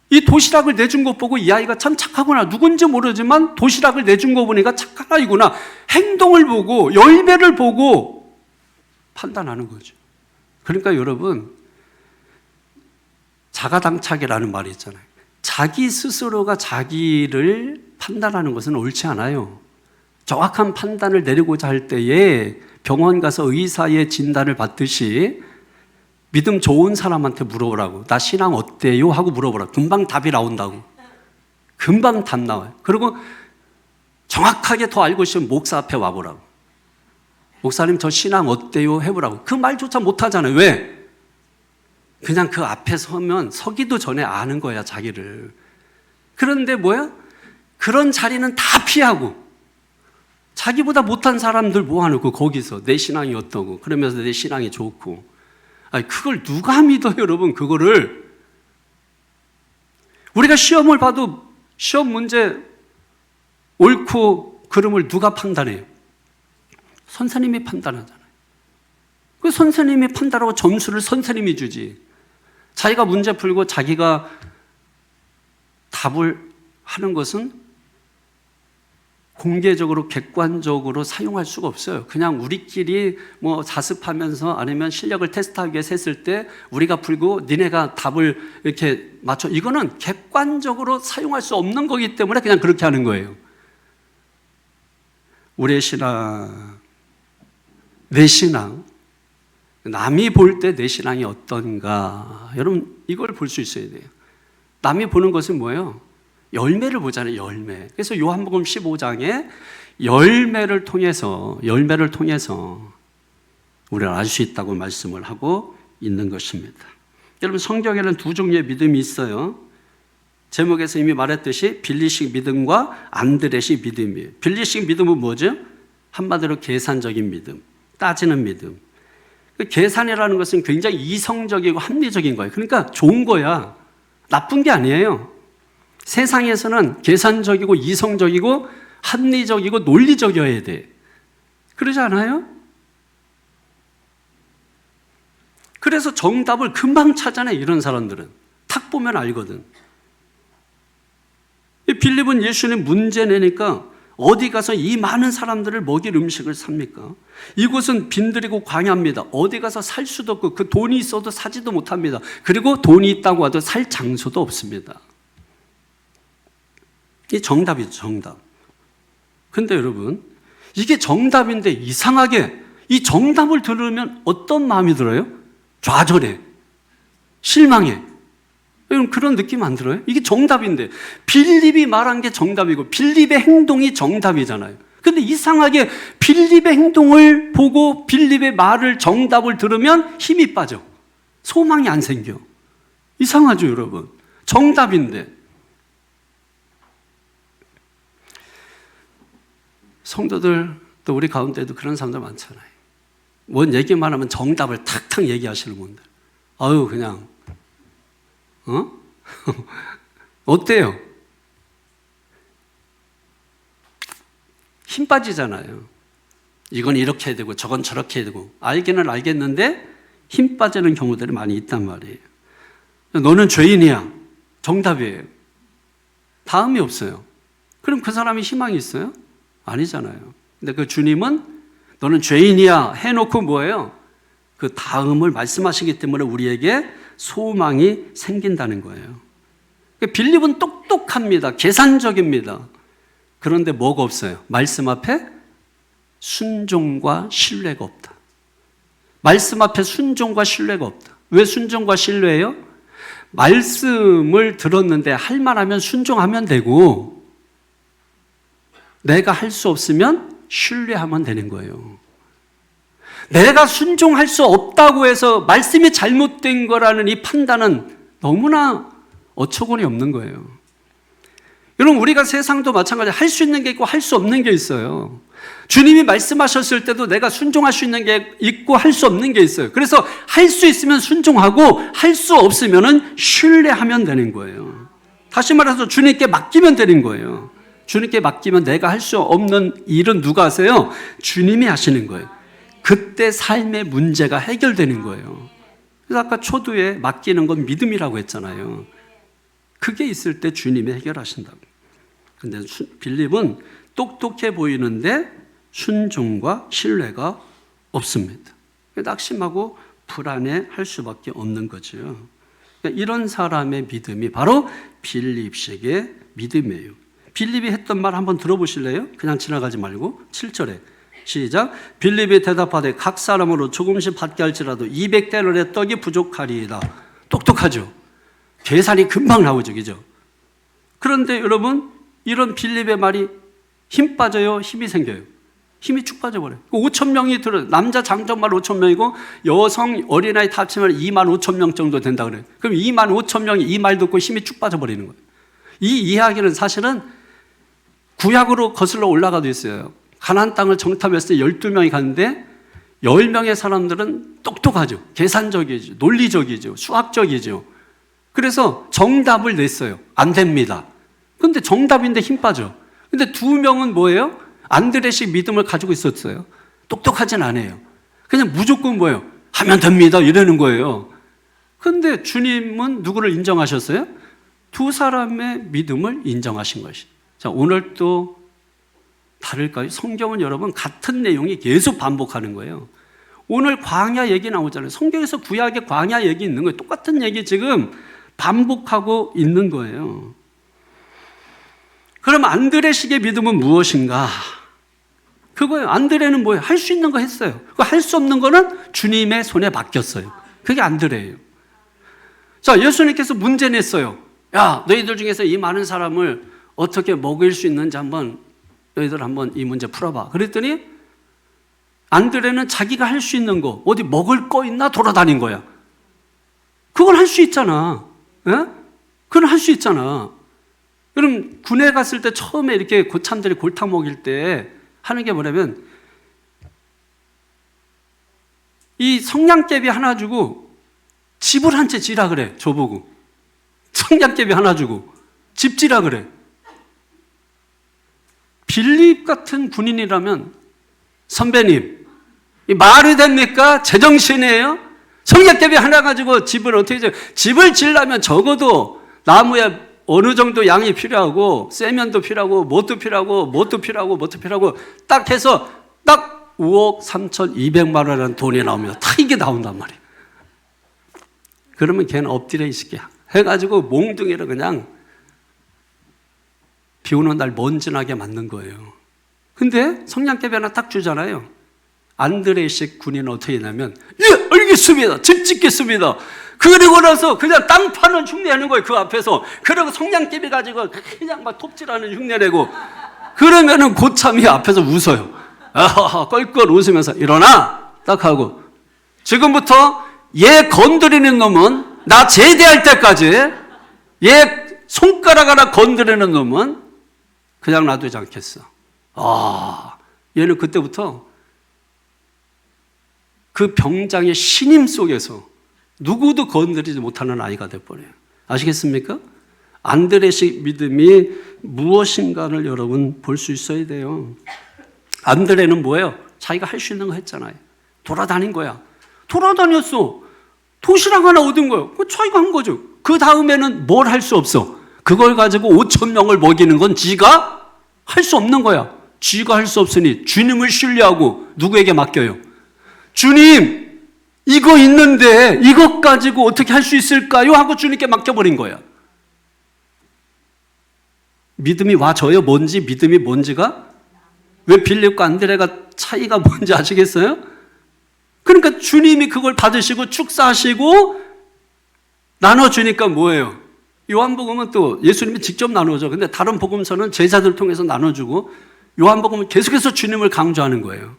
이 도시락을 내준 것 보고 이 아이가 참 착하구나. 누군지 모르지만 도시락을 내준 거 보니까 착한 아이구나. 행동을 보고 열매를 보고 판단하는 거죠. 그러니까 여러분, 자가당착이라는 말이 있잖아요. 자기 스스로가 자기를 판단하는 것은 옳지 않아요. 정확한 판단을 내리고자 할 때에 병원 가서 의사의 진단을 받듯이 믿음 좋은 사람한테 물어보라고. 나 신앙 어때요? 하고 물어보라고. 금방 답이 나온다고. 금방 답 나와요. 그리고 정확하게 더 알고 싶으면 목사 앞에 와보라고. 목사님 저 신앙 어때요? 해보라고. 그 말조차 못하잖아요. 왜? 그냥 그 앞에 서면 서기도 전에 아는 거야, 자기를. 그런데 뭐야? 그런 자리는 다 피하고 자기보다 못한 사람들 모아놓고 거기서 내 신앙이 어떠고 그러면서 내 신앙이 좋고. 그걸 누가 믿어요, 여러분? 그거를. 우리가 시험을 봐도 시험 문제 옳고 그름을 누가 판단해요? 선생님이 판단하잖아요. 그 선생님이 판단하고 점수를 선생님이 주지. 자기가 문제 풀고 자기가 답을 하는 것은 공개적으로 객관적으로 사용할 수가 없어요. 그냥 우리끼리 뭐 자습하면서 아니면 실력을 테스트하기 위해서 했을 때 우리가 풀고 니네가 답을 이렇게 맞춰, 이거는 객관적으로 사용할 수 없는 거기 때문에 그냥 그렇게 하는 거예요. 우리의 신앙, 내 신앙, 남이 볼 때 내 신앙이 어떤가, 여러분 이걸 볼 수 있어야 돼요. 남이 보는 것은 뭐예요? 열매를 보잖아요. 열매. 그래서 요한복음 15장에 열매를 통해서 우리가 알 수 있다고 말씀을 하고 있는 것입니다. 여러분, 성경에는 두 종류의 믿음이 있어요. 제목에서 이미 말했듯이 빌리식 믿음과 안드레식 믿음이에요. 빌리식 믿음은 뭐죠? 한마디로 계산적인 믿음, 따지는 믿음. 계산이라는 것은 굉장히 이성적이고 합리적인 거예요. 그러니까 좋은 거야. 나쁜 게 아니에요. 세상에서는 계산적이고 이성적이고 합리적이고 논리적이어야 돼. 그러지 않아요? 그래서 정답을 금방 찾아내, 이런 사람들은. 탁 보면 알거든. 빌립은 예수님 문제 내니까 어디 가서 이 많은 사람들을 먹일 음식을 삽니까? 이곳은 빈들이고 광야입니다. 어디 가서 살 수도 없고 그 돈이 있어도 사지도 못합니다. 그리고 돈이 있다고 해도 살 장소도 없습니다. 이 정답이죠, 정답. 근데 여러분, 이게 정답인데 이상하게 이 정답을 들으면 어떤 마음이 들어요? 좌절해, 실망해. 여러분, 그런 느낌 안 들어요? 이게 정답인데, 빌립이 말한 게 정답이고 빌립의 행동이 정답이잖아요. 근데 이상하게 빌립의 행동을 보고 빌립의 말을, 정답을 들으면 힘이 빠져, 소망이 안 생겨. 이상하죠, 여러분? 정답인데. 성도들, 또 우리 가운데도 그런 사람들 많잖아요. 뭔 얘기만 하면 정답을 탁탁 얘기하시는 분들. 아유, 그냥 어때요? 힘 빠지잖아요. 이건 이렇게 해야 되고 저건 저렇게 해야 되고, 알기는 알겠는데 힘 빠지는 경우들이 많이 있단 말이에요. 너는 죄인이야, 정답이에요. 다음이 없어요. 그럼 그 사람이 희망이 있어요? 아니잖아요. 근데 그 주님은 너는 죄인이야 해놓고 뭐예요? 그 다음을 말씀하시기 때문에 우리에게 소망이 생긴다는 거예요. 빌립은 똑똑합니다. 계산적입니다. 그런데 뭐가 없어요? 말씀 앞에 순종과 신뢰가 없다. 말씀 앞에 순종과 신뢰가 없다. 왜 순종과 신뢰예요? 말씀을 들었는데 할 만하면 순종하면 되고, 내가 할 수 없으면 신뢰하면 되는 거예요. 내가 순종할 수 없다고 해서 말씀이 잘못된 거라는 이 판단은 너무나 어처구니 없는 거예요. 여러분, 우리가 세상도 마찬가지로 할 수 있는 게 있고 할 수 없는 게 있어요. 주님이 말씀하셨을 때도 내가 순종할 수 있는 게 있고 할 수 없는 게 있어요. 그래서 할 수 있으면 순종하고 할 수 없으면 신뢰하면 되는 거예요. 다시 말해서 주님께 맡기면 되는 거예요. 주님께 맡기면 내가 할 수 없는 일은 누가 하세요? 주님이 하시는 거예요. 그때 삶의 문제가 해결되는 거예요. 그래서 아까 초두에 맡기는 건 믿음이라고 했잖아요. 그게 있을 때 주님이 해결하신다고. 근데 빌립은 똑똑해 보이는데 순종과 신뢰가 없습니다. 낙심하고 불안해할 수밖에 없는 거죠. 이런 사람의 믿음이 바로 빌립식의 믿음이에요. 빌립이 했던 말 한번 들어보실래요? 그냥 지나가지 말고 7절에 시작. 빌립이 대답하되 각 사람으로 조금씩 받게 할지라도 200데나리의 떡이 부족하리이다. 똑똑하죠? 계산이 금방 나오죠, 그죠? 그런데 여러분, 이런 빌립의 말이 힘 빠져요, 힘이 생겨요? 힘이 쭉 빠져버려요. 5,000명이 들어요. 남자 장정말 5,000명이고 여성 어린아이 다 합치면 25,000명 정도 된다 그래요. 그럼 25,000명이 이 말 듣고 힘이 쭉 빠져버리는 거예요. 이 이야기는 사실은 구약으로 거슬러 올라가도 있어요. 가나안 땅을 정탐했을 때 12명이 갔는데 10명의 사람들은 똑똑하죠. 계산적이죠. 논리적이죠. 수학적이죠. 그래서 정답을 냈어요. 안 됩니다. 근데 정답인데 힘 빠져. 근데 2명은 뭐예요? 안드레식 믿음을 가지고 있었어요. 똑똑하진 않아요. 그냥 무조건 뭐예요? 하면 됩니다. 이러는 거예요. 근데 주님은 누구를 인정하셨어요? 2 사람의 믿음을 인정하신 것이. 자, 오늘 또 다를까요? 성경은 여러분 같은 내용이 계속 반복하는 거예요. 오늘 광야 얘기 나오잖아요. 성경에서 구약의 광야 얘기 있는 거예요. 똑같은 얘기 지금 반복하고 있는 거예요. 그럼 안드레식의 믿음은 무엇인가? 그거예요. 안드레는 뭐예요? 할 수 있는 거 했어요. 할 수 없는 거는 주님의 손에 맡겼어요. 그게 안드레예요. 자, 예수님께서 문제 냈어요. 야, 너희들 중에서 이 많은 사람을 어떻게 먹일 수 있는지 너희들 한번 이 문제 풀어봐. 그랬더니 안드레는 자기가 할 수 있는 거, 어디 먹을 거 있나 돌아다닌 거야. 그걸 할 수 있잖아. 예? 그건 할 수 있잖아. 그럼 군에 갔을 때 처음에 이렇게 고참들이 골탕 먹일 때 하는 게 뭐냐면 이 성냥개비 하나 주고 집을 한 채 지라 그래. 저보고 성냥개비 하나 주고 집 지라 그래. 빌립 같은 군인이라면 선배님, 이 말이 됩니까? 제정신이에요? 성냥개비 하나 가지고 집을 어떻게 지어요? 집을 지으려면 적어도 나무에 어느 정도 양이 필요하고 쇠면도 필요하고 뭣도 필요하고 딱 해서 딱 5억 3,200만 원이라는 돈이 나오면 다 이게 나온단 말이에요. 그러면 걔는 엎드려 있을게 해가지고 몽둥이를 그냥 비 오는 날 먼지나게 만든 거예요. 근데 성냥개비 하나 딱 주잖아요. 안드레식 군인은 어떻게 했냐면 예, 알겠습니다. 집 짓겠습니다. 그리고 나서 그냥 땅 파는 흉내하는 거예요. 그 앞에서. 그리고 성냥개비 가지고 그냥 막 톱질하는 흉내내고 그러면은 고참이 앞에서 웃어요. 아하하 껄껄 웃으면서 일어나 딱 하고 지금부터 얘 건드리는 놈은 나 제대할 때까지 얘 손가락 하나 건드리는 놈은 그냥 놔두지 않겠어. 얘는 그때부터 그 병장의 신임 속에서 누구도 건드리지 못하는 아이가 돼버려요. 아시겠습니까? 안드레식 믿음이 무엇인가를 여러분 볼 수 있어야 돼요. 안드레는 뭐예요? 자기가 할 수 있는 거 했잖아요. 돌아다닌 거야. 돌아다녔어. 도시락 하나 얻은 거예요. 그 자기가 한 거죠. 그 다음에는 뭘 할 수 없어. 그걸 가지고 5,000명을 먹이는 건 지가 할 수 없는 거야. 지가 할 수 없으니 주님을 신뢰하고 누구에게 맡겨요? 주님, 이거 있는데 이것 가지고 어떻게 할 수 있을까요? 하고 주님께 맡겨버린 거야. 믿음이 와줘요. 뭔지, 믿음이 뭔지가? 왜 빌립과 안드레가 차이가 뭔지 아시겠어요? 그러니까 주님이 그걸 받으시고 축사하시고 나눠주니까 뭐예요? 요한복음은 또 예수님이 직접 나누죠. 근데 다른 복음서는 제자들 통해서 나눠주고 요한복음은 계속해서 주님을 강조하는 거예요.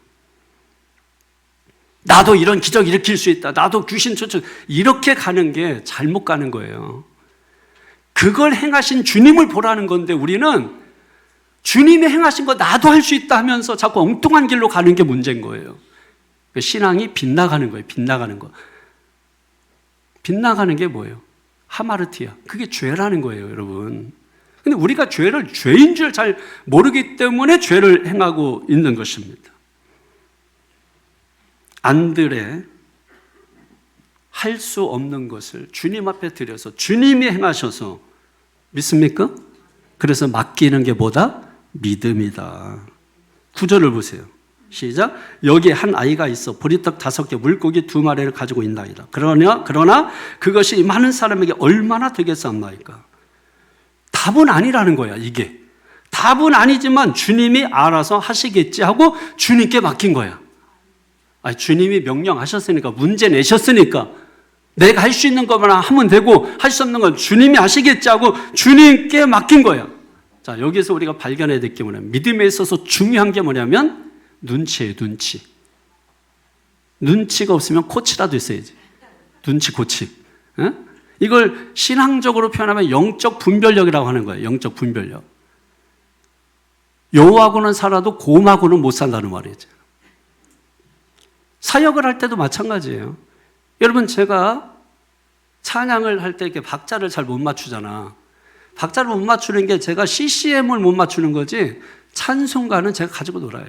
나도 이런 기적 일으킬 수 있다. 나도 귀신 쫓아. 이렇게 가는 게 잘못 가는 거예요. 그걸 행하신 주님을 보라는 건데 우리는 주님이 행하신 거 나도 할 수 있다 하면서 자꾸 엉뚱한 길로 가는 게 문제인 거예요. 신앙이 빗나가는 거예요. 빗나가는 거. 빗나가는 게 뭐예요? 하마르티아. 그게 죄라는 거예요, 여러분. 근데 우리가 죄를 죄인 줄 잘 모르기 때문에 죄를 행하고 있는 것입니다. 안드레 할 수 없는 것을 주님 앞에 드려서 주님이 행하셔서 믿습니까? 그래서 맡기는 게 뭐다? 믿음이다. 9절을 보세요. 시작. 여기에 한 아이가 있어 보리떡 5개 물고기 2마리를 가지고 있나이다. 그러나 그것이 많은 사람에게 얼마나 되겠사옵나이까? 답은 아니라는 거야. 이게 답은 아니지만 주님이 알아서 하시겠지 하고 주님께 맡긴 거야. 아니, 주님이 명령하셨으니까 문제 내셨으니까 내가 할 수 있는 것만 하면 되고 할 수 없는 건 주님이 하시겠지 하고 주님께 맡긴 거야. 자, 여기서 우리가 발견해야 될 게 뭐냐면 믿음에 있어서 중요한 게 뭐냐면 눈치예요. 눈치가 없으면 코치라도 있어야지. 눈치 코치. 에? 이걸 신앙적으로 표현하면 영적 분별력이라고 하는 거예요. 영적 분별력. 여호와하고는 살아도 곰하고는 못 산다는 말이죠. 사역을 할 때도 마찬가지예요. 여러분, 제가 찬양을 할 때 이렇게 박자를 잘 못 맞추잖아. 박자를 못 맞추는 게 제가 CCM을 못 맞추는 거지 찬송가는 제가 가지고 놀아요.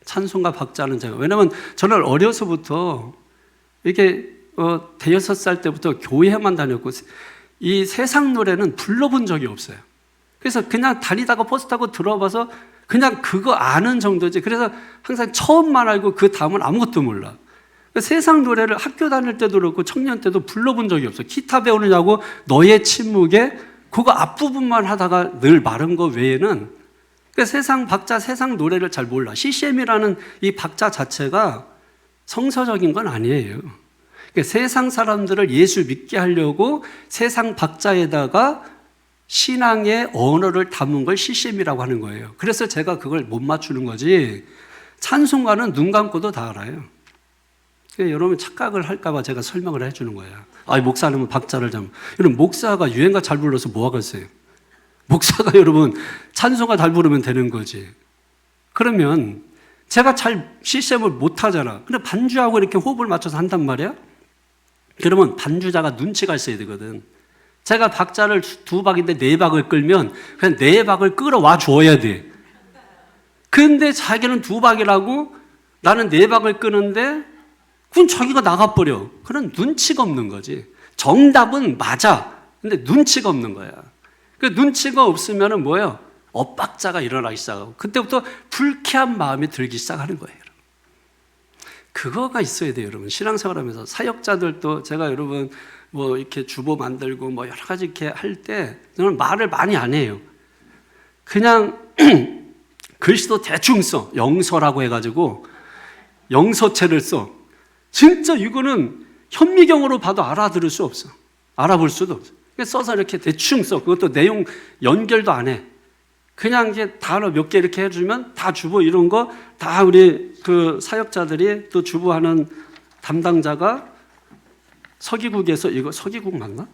찬송가 박자는 제가. 왜냐면 저는 어려서부터 이렇게 5살 때부터 교회만 다녔고 이 세상 노래는 불러본 적이 없어요. 그래서 그냥 다니다가 버스 타고 들어봐서 그냥 그거 아는 정도지. 그래서 항상 처음만 알고 그 다음은 아무것도 몰라. 세상 노래를 학교 다닐 때도 그렇고 청년 때도 불러본 적이 없어. 기타 배우느냐고 너의 침묵에 그거 앞부분만 하다가 늘 마른 거 외에는 세상 박자, 세상 노래를 잘 몰라. CCM이라는 이 박자 자체가 성서적인 건 아니에요. 세상 사람들을 예수 믿게 하려고 세상 박자에다가 신앙의 언어를 담은 걸 CCM이라고 하는 거예요. 그래서 제가 그걸 못 맞추는 거지. 찬송가는 눈 감고도 다 알아요. 여러분 착각을 할까봐 제가 설명을 해주는 거예요. 목사님은 박자를 여러분, 목사가 유행가 잘 불러서 뭐 하겠어요? 목사가 여러분 찬송가 잘 부르면 되는 거지. 그러면 제가 잘 CCM을 못 하잖아. 근데 반주하고 이렇게 호흡을 맞춰서 한단 말이야? 그러면 반주자가 눈치가 있어야 되거든. 제가 박자를 2박인데 4박을 끌면 그냥 4박을 끌어와 줘야 돼. 근데 자기는 2박이라고 나는 4박을 끄는데 그건 자기가 나가버려. 그런 눈치가 없는 거지. 정답은 맞아. 근데 눈치가 없는 거야. 그 눈치가 없으면 뭐예요? 엇박자가 일어나기 시작하고 그때부터 불쾌한 마음이 들기 시작하는 거예요. 그거가 있어야 돼요, 여러분. 신앙생활하면서 사역자들도 제가 여러분 뭐 이렇게 주보 만들고 뭐 여러 가지 이렇게 할 때 저는 말을 많이 안 해요. 그냥 글씨도 대충 써. 영서라고 해가지고 영서체를 써. 진짜 이거는 현미경으로 봐도 알아들을 수 없어. 알아볼 수도 없어. 써서 이렇게 대충 써. 그것도 내용 연결도 안 해. 그냥 이제 단어 몇 개 이렇게 해주면 다 주보 이런 거 다 우리 그 사역자들이 또 주보하는 담당자가 서기국에서 이거 서기국 맞나?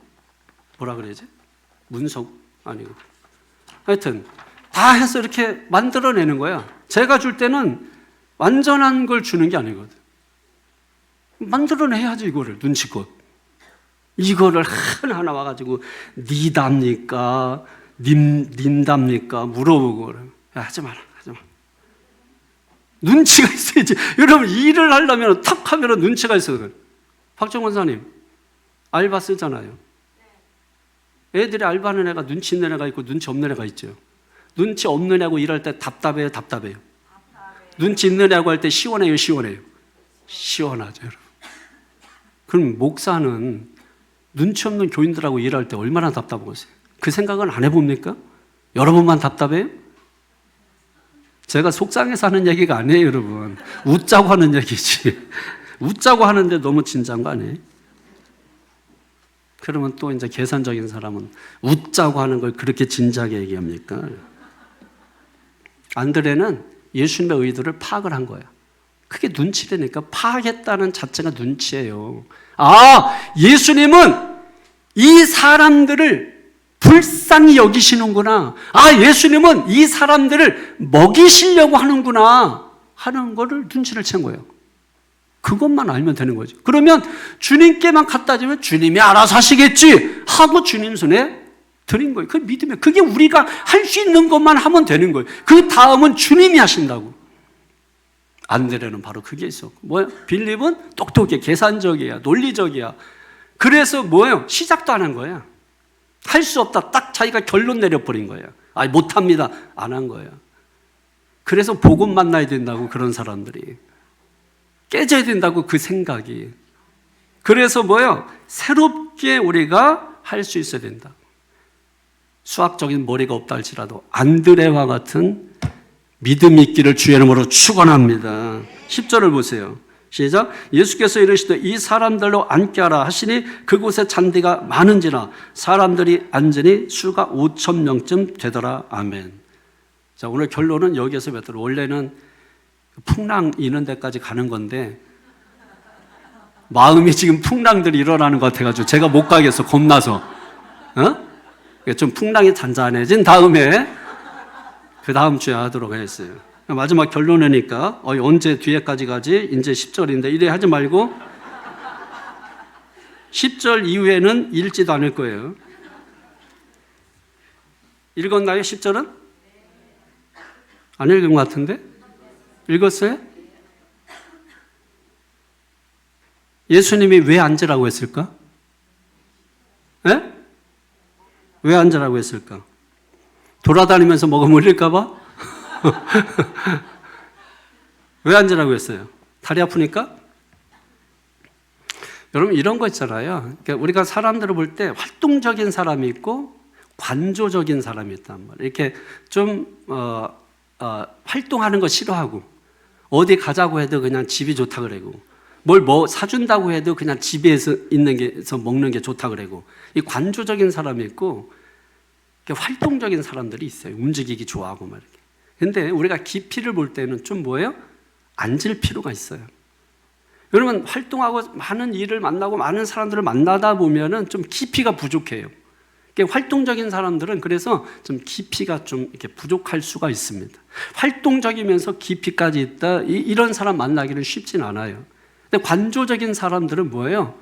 뭐라 그래야지? 문석 아니고 하여튼 다 해서 이렇게 만들어내는 거야. 제가 줄 때는 완전한 걸 주는 게 아니거든. 만들어내야지 이거를 눈치껏. 이거를 하나하나 와가지고 니답니까? 님답니까? 물어보고 야, 하지 마라. 눈치가 있어야지. 여러분 일을 하려면 탁 하면 눈치가 있어요. 박정원 사님 알바 쓰잖아요. 애들이 알바하는 애가 눈치 있는 애가 있고 눈치 없는 애가 있죠. 눈치 없는 애하고 일할 때 답답해요? 눈치 있는 애하고 할 때 시원해요? 시원하죠, 여러분. 그럼 목사는 눈치 없는 교인들하고 일할 때 얼마나 답답하겠어요? 그 생각은 안 해봅니까? 여러분만 답답해요? 제가 속상해서 하는 얘기가 아니에요, 여러분. 웃자고 하는 얘기지. 웃자고 하는데 너무 진지한 거 아니에요? 그러면 또 이제 계산적인 사람은 웃자고 하는 걸 그렇게 진지하게 얘기합니까? 안드레는 예수님의 의도를 파악을 한 거야. 그게 눈치라니까. 파악했다는 자체가 눈치예요. 예수님은 이 사람들을 불쌍히 여기시는구나. 예수님은 이 사람들을 먹이시려고 하는구나 하는 거를 눈치를 챈 거예요. 그것만 알면 되는 거죠. 그러면 주님께만 갖다 주면 주님이 알아서 하시겠지 하고 주님 손에 드린 거예요. 그 믿으면 그게 우리가 할 수 있는 것만 하면 되는 거예요. 그 다음은 주님이 하신다고. 안드레는 바로 그게 있었고, 뭐야? 빌립은 똑똑해, 계산적이야, 논리적이야. 그래서 뭐예요? 시작도 안 한 거야. 할 수 없다. 딱 자기가 결론 내려버린 거예요. 못합니다. 안 한 거예요. 그래서 복음 만나야 된다고, 그런 사람들이. 깨져야 된다고, 그 생각이. 그래서 뭐예요? 새롭게 우리가 할 수 있어야 된다. 수학적인 머리가 없다 할지라도 안드레와 같은 믿음이 있기를 주의 이름으로 축원합니다. 10절을 보세요. 시작. 예수께서 이르시되 이 사람들로 앉게 하라 하시니 그곳에 잔디가 많은지라 사람들이 앉으니 수가 5,000명쯤 되더라. 아멘. 자, 오늘 결론은 여기에서 맺도록. 원래는 풍랑 이는 데까지 가는 건데 마음이 지금 풍랑들이 일어나는 것 같아가지고 제가 못 가겠어. 겁나서. 좀 풍랑이 잔잔해진 다음에 그 다음 주에 하도록 했어요. 마지막 결론이니까 언제 뒤에까지 가지? 이제 10절인데 이래 하지 말고 10절 이후에는 읽지도 않을 거예요. 읽었나요? 10절은? 안 읽은 것 같은데? 읽었어요? 예수님이 왜 앉으라고 했을까? 왜 앉으라고 했을까? 돌아다니면서 뭐가 물릴까 봐? 왜 앉으라고 했어요? 다리 아프니까? 여러분 이런 거 있잖아요. 그러니까 우리가 사람들을 볼 때 활동적인 사람이 있고 관조적인 사람이 있단 말이에요. 이렇게 좀 활동하는 거 싫어하고 어디 가자고 해도 그냥 집이 좋다 그러고 뭘 뭐 사준다고 해도 그냥 집에서 있는 게서 먹는 게 좋다 그러고 이 관조적인 사람이 있고 활동적인 사람들이 있어요. 움직이기 좋아하고 막 이렇게. 근데 우리가 깊이를 볼 때는 좀 뭐예요? 앉을 필요가 있어요. 여러분 활동하고 많은 일을 만나고 많은 사람들을 만나다 보면은 좀 깊이가 부족해요. 활동적인 사람들은 그래서 좀 깊이가 좀 이렇게 부족할 수가 있습니다. 활동적이면서 깊이까지 있다 이런 사람 만나기는 쉽진 않아요. 근데 관조적인 사람들은 뭐예요?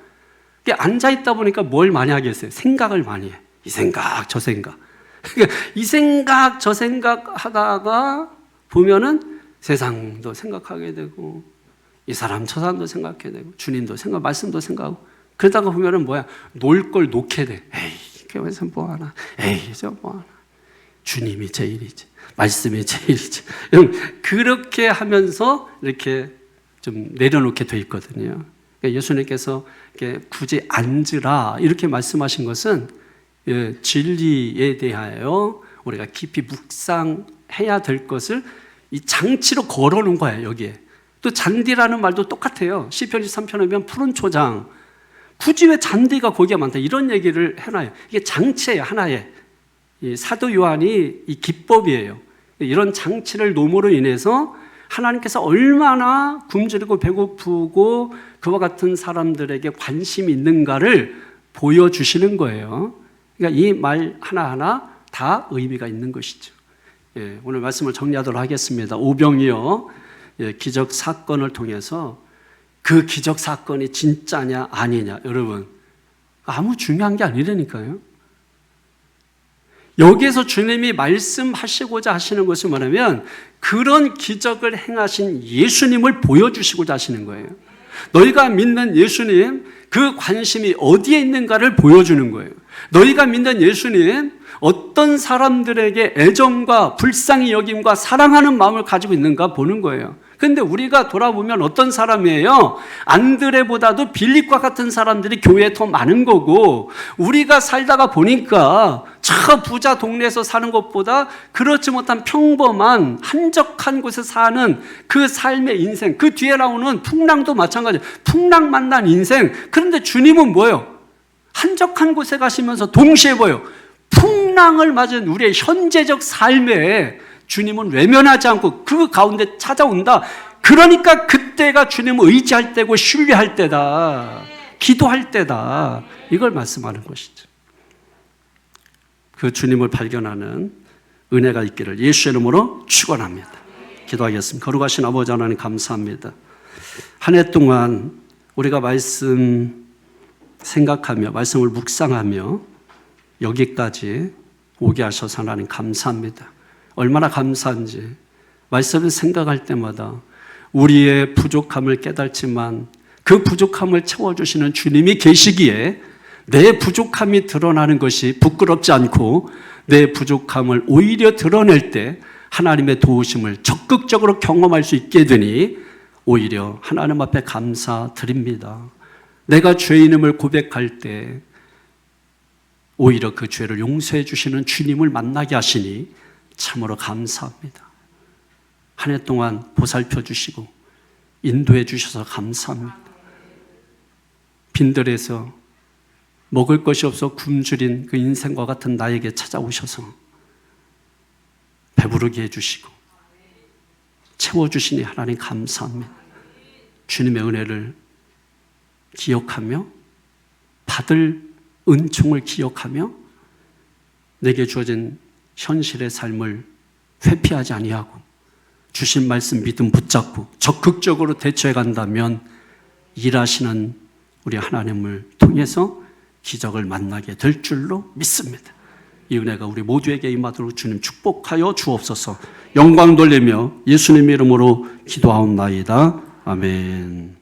앉아 있다 보니까 뭘 많이 하겠어요? 생각을 많이 해. 이 생각 저 생각. 이 생각 저 생각 하다가 보면은 세상도 생각하게 되고 이 사람 저 사람도 생각하게 되고 주님도 생각 말씀도 생각하고 그러다가 보면은 뭐야 놀 걸 놓게 돼. 에이 교회에서 뭐하나 에이 저 뭐하나 주님이 제일이지 말씀이 제일이지 그렇게 하면서 이렇게 좀 내려놓게 돼 있거든요. 그러니까 예수님께서 이렇게 굳이 앉으라 이렇게 말씀하신 것은 진리에 대하여 우리가 깊이 묵상해야 될 것을 이 장치로 걸어놓은 거예요. 여기에 또 잔디라는 말도 똑같아요. 시편 23편에 보면 푸른 초장 굳이 왜 잔디가 거기에 많다 이런 얘기를 해놔요. 이게 장치예요. 하나의 이 사도 요한이 이 기법이에요. 이런 장치를 놓음으로 인해서 하나님께서 얼마나 굶주리고 배고프고 그와 같은 사람들에게 관심이 있는가를 보여주시는 거예요. 그러니까 이 말 하나하나 다 의미가 있는 것이죠. 오늘 말씀을 정리하도록 하겠습니다. 오병이어 기적 사건을 통해서 그 기적 사건이 진짜냐 아니냐 여러분 아무 중요한 게 아니라니까요. 여기에서 주님이 말씀하시고자 하시는 것은 뭐냐면 그런 기적을 행하신 예수님을 보여주시고자 하시는 거예요. 너희가 믿는 예수님 그 관심이 어디에 있는가를 보여주는 거예요. 너희가 믿는 예수님 어떤 사람들에게 애정과 불쌍히 여김과 사랑하는 마음을 가지고 있는가 보는 거예요. 그런데 우리가 돌아보면 어떤 사람이에요? 안드레보다도 빌립과 같은 사람들이 교회에 더 많은 거고 우리가 살다가 보니까 저 부자 동네에서 사는 것보다 그렇지 못한 평범한 한적한 곳에 사는 그 삶의 인생 그 뒤에 나오는 풍랑도 마찬가지예요. 풍랑 만난 인생. 그런데 주님은 뭐예요? 한적한 곳에 가시면서 동시에 뭐예요? 풍랑을 맞은 우리의 현재적 삶에 주님은 외면하지 않고 그 가운데 찾아온다. 그러니까 그때가 주님을 의지할 때고 신뢰할 때다. 기도할 때다. 이걸 말씀하는 것이죠. 그 주님을 발견하는 은혜가 있기를 예수의 이름으로 축원합니다. 기도하겠습니다. 거룩하신 아버지 하나님 감사합니다. 한 해 동안 우리가 말씀 생각하며 말씀을 묵상하며 여기까지 오게 하셔서 하나님 감사합니다. 얼마나 감사한지 말씀을 생각할 때마다 우리의 부족함을 깨닫지만 그 부족함을 채워주시는 주님이 계시기에 내 부족함이 드러나는 것이 부끄럽지 않고 내 부족함을 오히려 드러낼 때 하나님의 도우심을 적극적으로 경험할 수 있게 되니 오히려 하나님 앞에 감사드립니다. 내가 죄인임을 고백할 때 오히려 그 죄를 용서해 주시는 주님을 만나게 하시니 참으로 감사합니다. 한 해 동안 보살펴 주시고 인도해 주셔서 감사합니다. 빈들에서 먹을 것이 없어 굶주린 그 인생과 같은 나에게 찾아오셔서 배부르게 해주시고 채워주시니 하나님 감사합니다. 주님의 은혜를 기억하며 받을 은총을 기억하며 내게 주어진 현실의 삶을 회피하지 아니하고 주신 말씀 믿음 붙잡고 적극적으로 대처해 간다면 일하시는 우리 하나님을 통해서 기적을 만나게 될 줄로 믿습니다. 이 은혜가 우리 모두에게 임하도록 주님 축복하여 주옵소서. 영광 돌리며 예수님 이름으로 기도하옵나이다. 아멘.